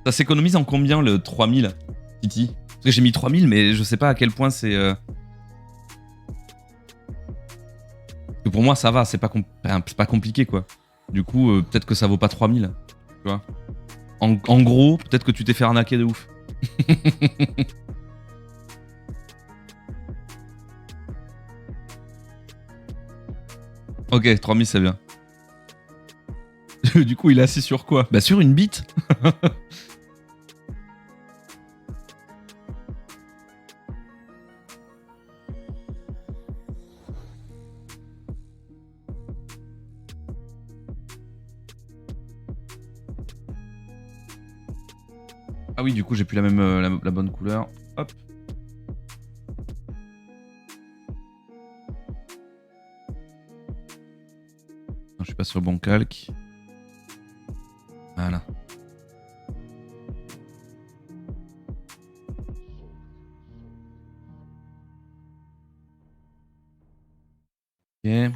Ça s'économise en combien le 3000, Titi? Parce que j'ai mis 3000, mais je sais pas à quel point c'est... Parce que pour moi, ça va, c'est pas compliqué, quoi. Du coup, peut-être que ça vaut pas 3000. Tu vois. En gros, peut-être que tu t'es fait arnaquer de ouf. Ok, 3000 c'est bien. Du coup, il est assis sur quoi? Bah sur une bite. Ah oui, du coup, j'ai plus la même la bonne couleur. Hop. Non, je suis pas sur le bon calque. Voilà. Ok.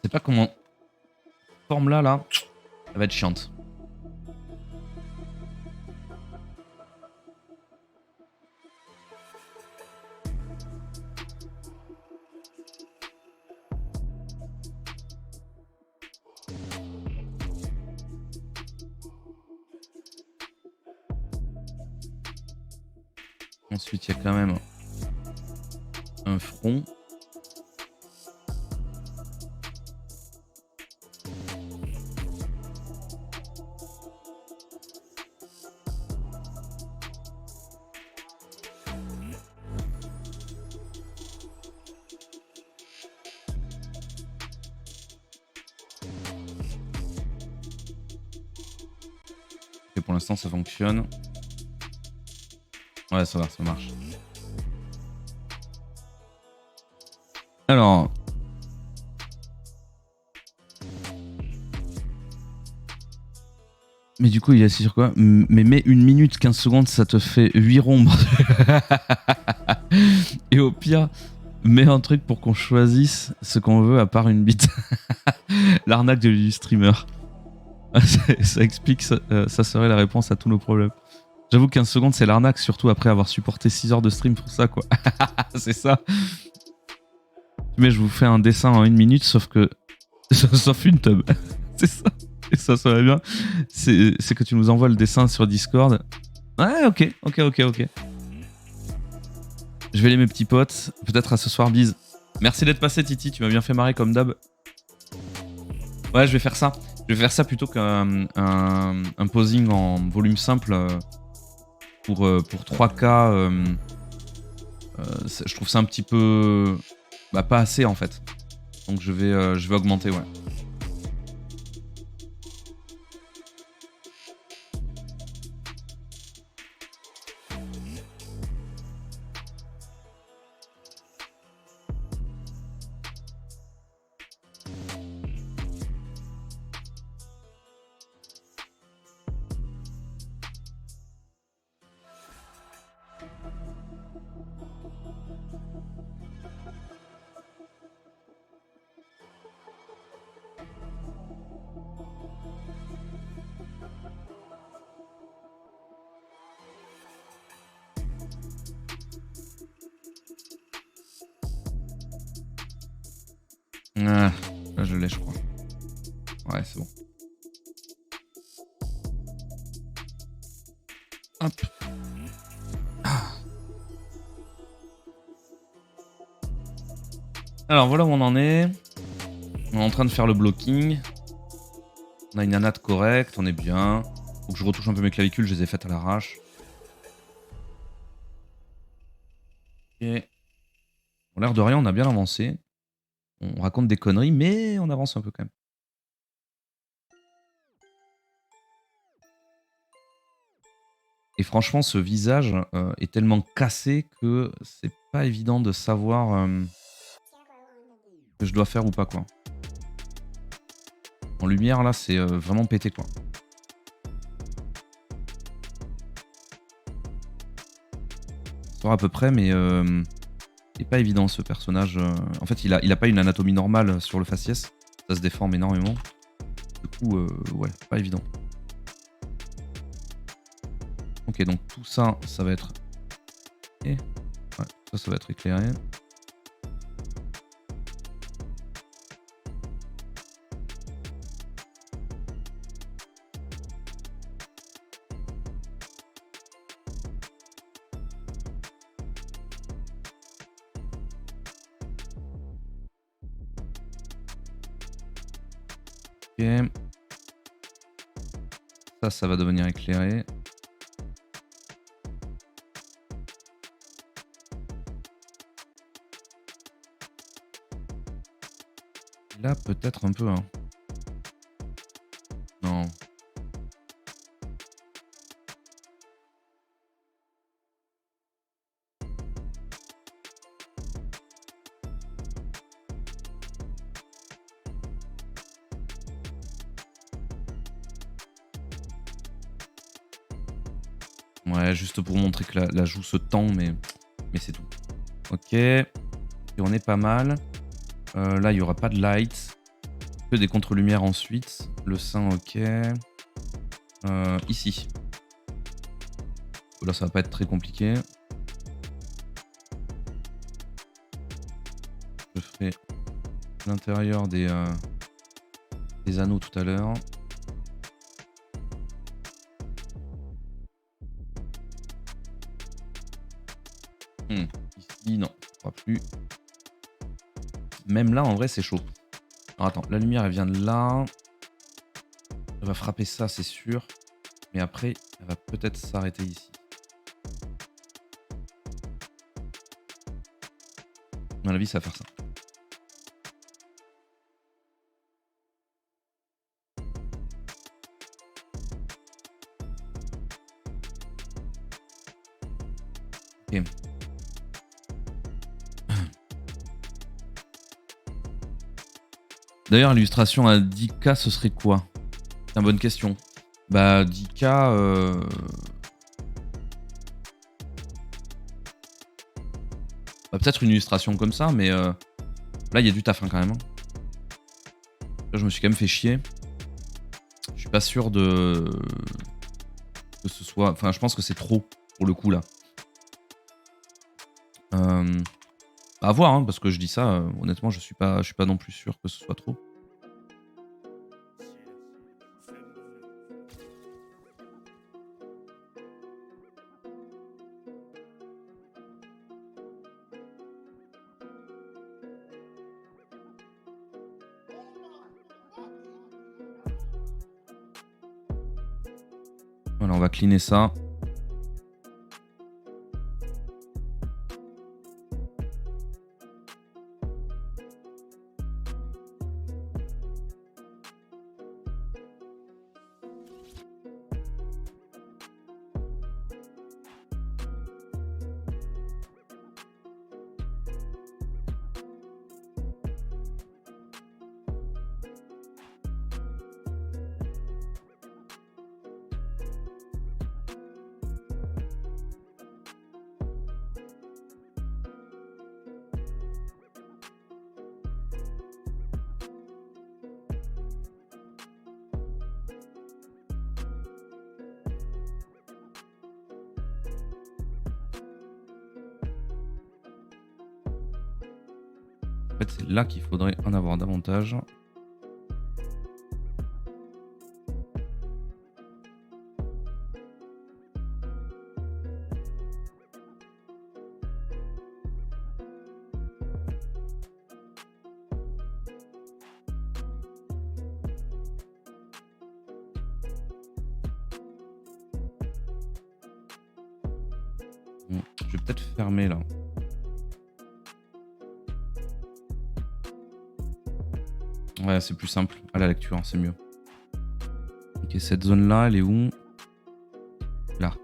Je sais pas comment... Forme là, ça va être chiante. Ensuite, il y a quand même un front. Et pour l'instant, ça fonctionne. Ouais, ça va, ça marche. Alors. Mais du coup, il est assis sur quoi? Mais mets 1 minute, 15 secondes, ça te fait 8 ronds. Et au pire, mets un truc pour qu'on choisisse ce qu'on veut à part une bite. L'arnaque du streamer. Ça explique, ça serait la réponse à tous nos problèmes. J'avoue 15 secondes, c'est l'arnaque, surtout après avoir supporté 6 heures de stream pour ça, quoi. C'est ça. Mais je vous fais un dessin en 1 minute, sauf que. Sauf une tub. C'est ça. Et ça va bien. C'est que tu nous envoies le dessin sur Discord. Ouais, ok. Je vais aller mes petits potes. Peut-être à ce soir, bise. Merci d'être passé, Titi. Tu m'as bien fait marrer comme d'hab. Ouais, je vais faire ça. Je vais faire ça plutôt qu'un posing en volume simple pour 3K. Je trouve ça un petit peu. Bah, pas assez en fait. Donc je vais augmenter, ouais. Ah, là je l'ai, je crois. Ouais, c'est bon. Hop. Alors voilà où on en est. On est en train de faire le blocking. On a une anate correcte, on est bien. Faut que je retouche un peu mes clavicules, je les ai faites à l'arrache. Ok. Pour l'air de rien, on a bien avancé. On raconte des conneries, mais on avance un peu quand même. Et franchement, ce visage est tellement cassé que c'est pas évident de savoir ce que je dois faire ou pas, quoi. En lumière, là, c'est vraiment pété, quoi. Ça sort à peu près, mais c'est pas évident, ce personnage. En fait, il a pas une anatomie normale sur le faciès. Ça se déforme énormément. Du coup, ouais, pas évident. Ok, donc tout ça, ça va être... Ouais, ça va être éclairé. Ok. Ça va devenir éclairé. Là, peut-être un peu, hein. Non. Ouais, juste pour montrer que la joue se tend, mais c'est tout. Ok. Et on est pas mal. Là, il n'y aura pas de light. Que des contre-lumières ensuite. Le sein, ok. Ici. Là, ça va pas être très compliqué. Je ferai l'intérieur des anneaux tout à l'heure. Ici, non, je crois plus. Même là, en vrai, c'est chaud. Alors attends, la lumière, elle vient de là. Elle va frapper ça, c'est sûr. Mais après, elle va peut-être s'arrêter ici. À mon avis, ça va faire ça. Ok. D'ailleurs, l'illustration à 10K, ce serait quoi? C'est une bonne question. Bah, 10K... Bah, peut-être une illustration comme ça, mais là, il y a du taf hein, quand même. Là, je me suis quand même fait chier. Je suis pas sûr de... que ce soit... Enfin, je pense que c'est trop, pour le coup, là. À voir, hein, parce que je dis ça, honnêtement, je suis pas non plus sûr que ce soit trop. Voilà, on va cleaner ça. En fait, c'est là qu'il faudrait en avoir davantage. Bon, je vais peut-être fermer là. Ouais, c'est plus simple à la lecture, c'est mieux. Ok, cette zone-là, elle est où? Là.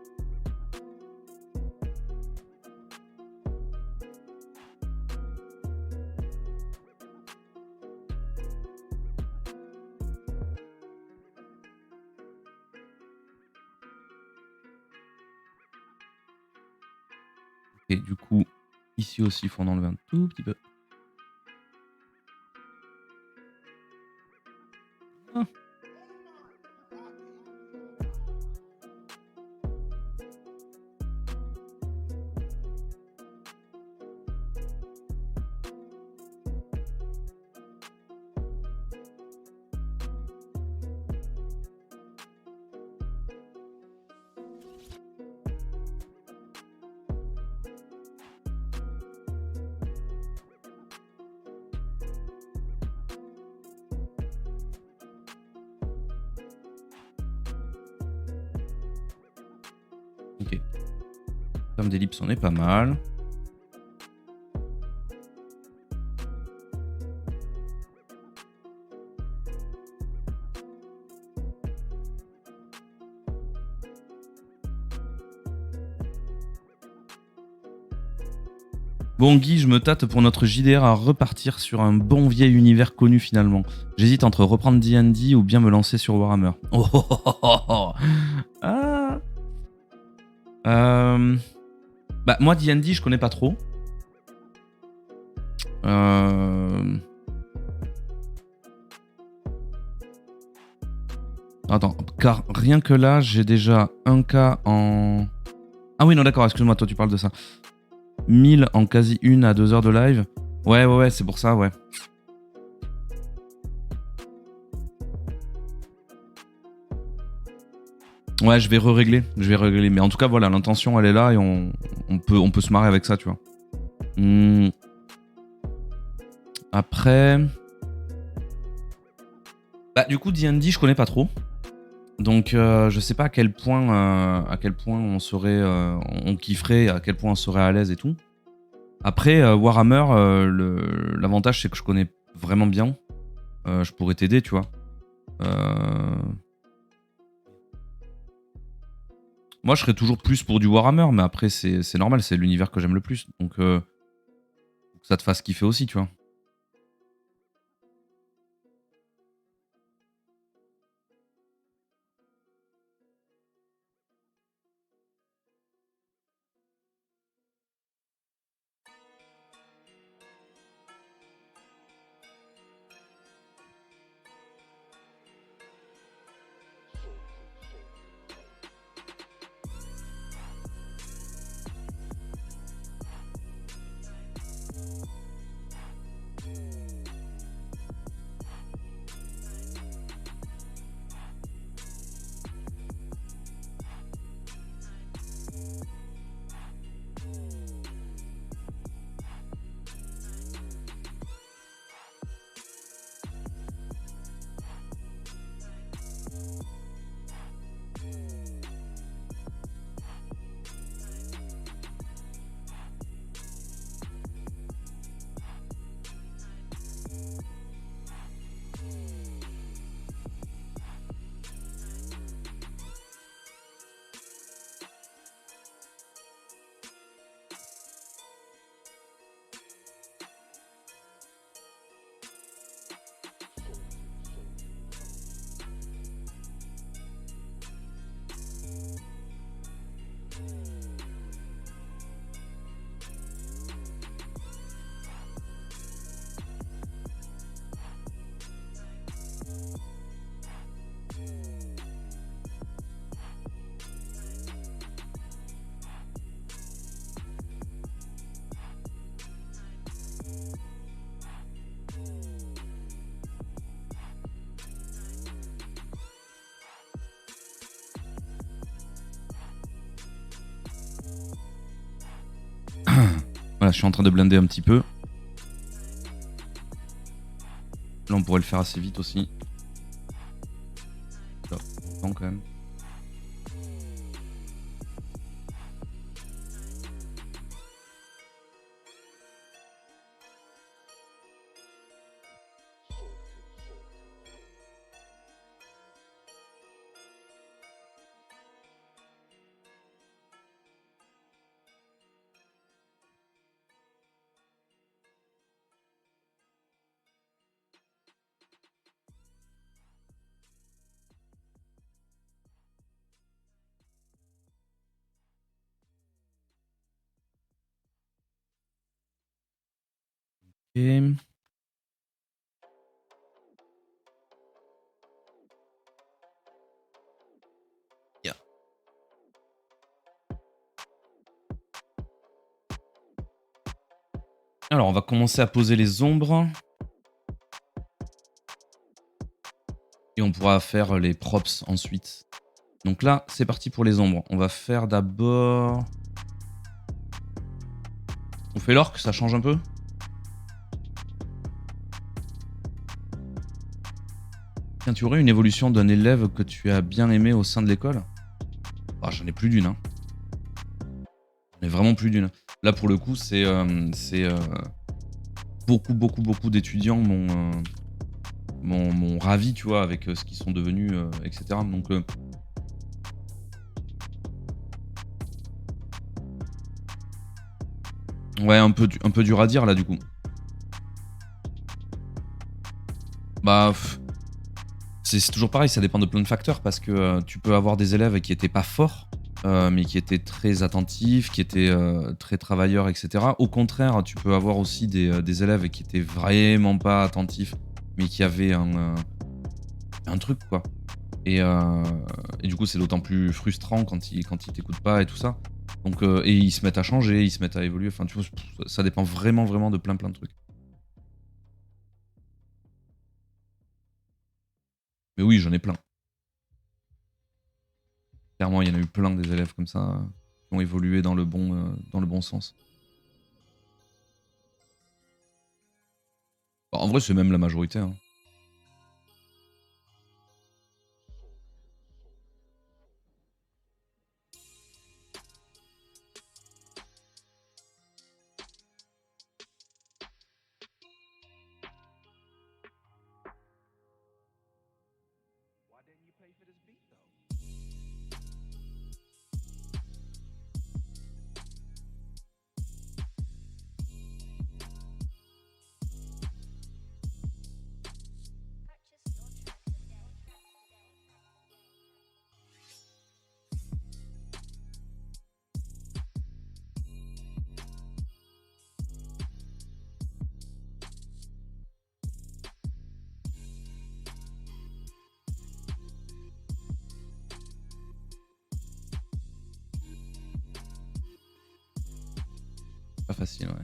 Ok, du coup, ici aussi, il faut en enlever un tout petit peu. Ah. Ok. En termes d'ellipse, on est pas mal. Bon Guy, je me tâte pour notre JDR à repartir sur un bon vieil univers connu finalement. J'hésite entre reprendre D&D ou bien me lancer sur Warhammer. Oh, oh, oh, oh, oh. Ah. Bah moi D&D je connais pas trop. Attends, car rien que là j'ai déjà un cas en... Ah oui non d'accord, excuse-moi, toi tu parles de ça. 1000 en quasi 1 à 2 heures de live. Ouais, c'est pour ça, ouais. Ouais, je vais régler. Mais en tout cas, voilà, l'intention, elle est là et on on peut se marrer avec ça, tu vois. Après... Bah, du coup, D&D, je connais pas trop. Donc, je sais pas à quel point on serait... on kifferait, à quel point on serait à l'aise et tout. Après, Warhammer, l'avantage, c'est que je connais vraiment bien. Je pourrais t'aider, tu vois. Moi, je serais toujours plus pour du Warhammer, mais après, c'est normal, c'est l'univers que j'aime le plus. Donc, que ça te fasse kiffer aussi, tu vois. Voilà, je suis en train de blender un petit peu. Là, on pourrait le faire assez vite aussi. Là, on quand même. Et... Yeah. Alors, on va commencer à poser les ombres. Et on pourra faire les props ensuite. Donc là, c'est parti pour les ombres. On va faire d'abord... On fait l'orque, ça change un peu. Tiens, tu aurais une évolution d'un élève que tu as bien aimé au sein de l'école? Ah, j'en ai plus d'une. Hein. J'en ai vraiment plus d'une. Là, pour le coup, c'est beaucoup d'étudiants m'ont ravi, tu vois, avec ce qu'ils sont devenus, etc. Donc, ouais, un peu dur à dire là, du coup. Bah, c'est toujours pareil, ça dépend de plein de facteurs parce que tu peux avoir des élèves qui étaient pas forts, mais qui étaient très attentifs, qui étaient très travailleurs, etc. Au contraire, tu peux avoir aussi des élèves qui étaient vraiment pas attentifs, mais qui avaient un truc, quoi. Et du coup, c'est d'autant plus frustrant quand ils t'écoutent pas et tout ça. Donc, et ils se mettent à changer, ils se mettent à évoluer. Enfin, tu vois, ça dépend vraiment de plein de trucs. Mais oui, j'en ai plein. Clairement, il y en a eu plein des élèves comme ça qui ont évolué dans le bon sens. Bon, en vrai, c'est même la majorité. Hein. Pas facile, ouais.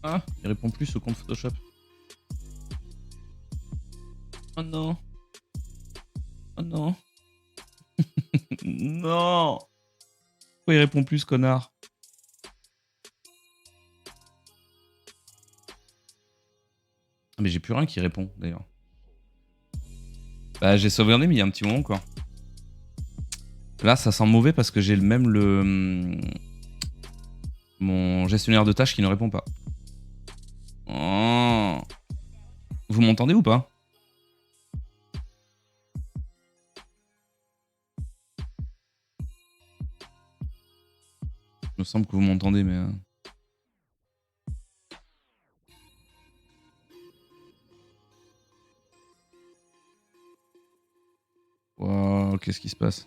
Ah, il répond plus au compte Photoshop. Oh non. Oh non. Non. Pourquoi il répond plus, connard? Ah, mais j'ai plus rien qui répond, d'ailleurs. Bah, j'ai sauvegardé, mais il y a un petit moment, quoi. Là, ça sent mauvais parce que j'ai même mon gestionnaire de tâches qui ne répond pas. Oh. Vous m'entendez ou pas? Il me semble que vous m'entendez, mais... Wow, qu'est-ce qui se passe?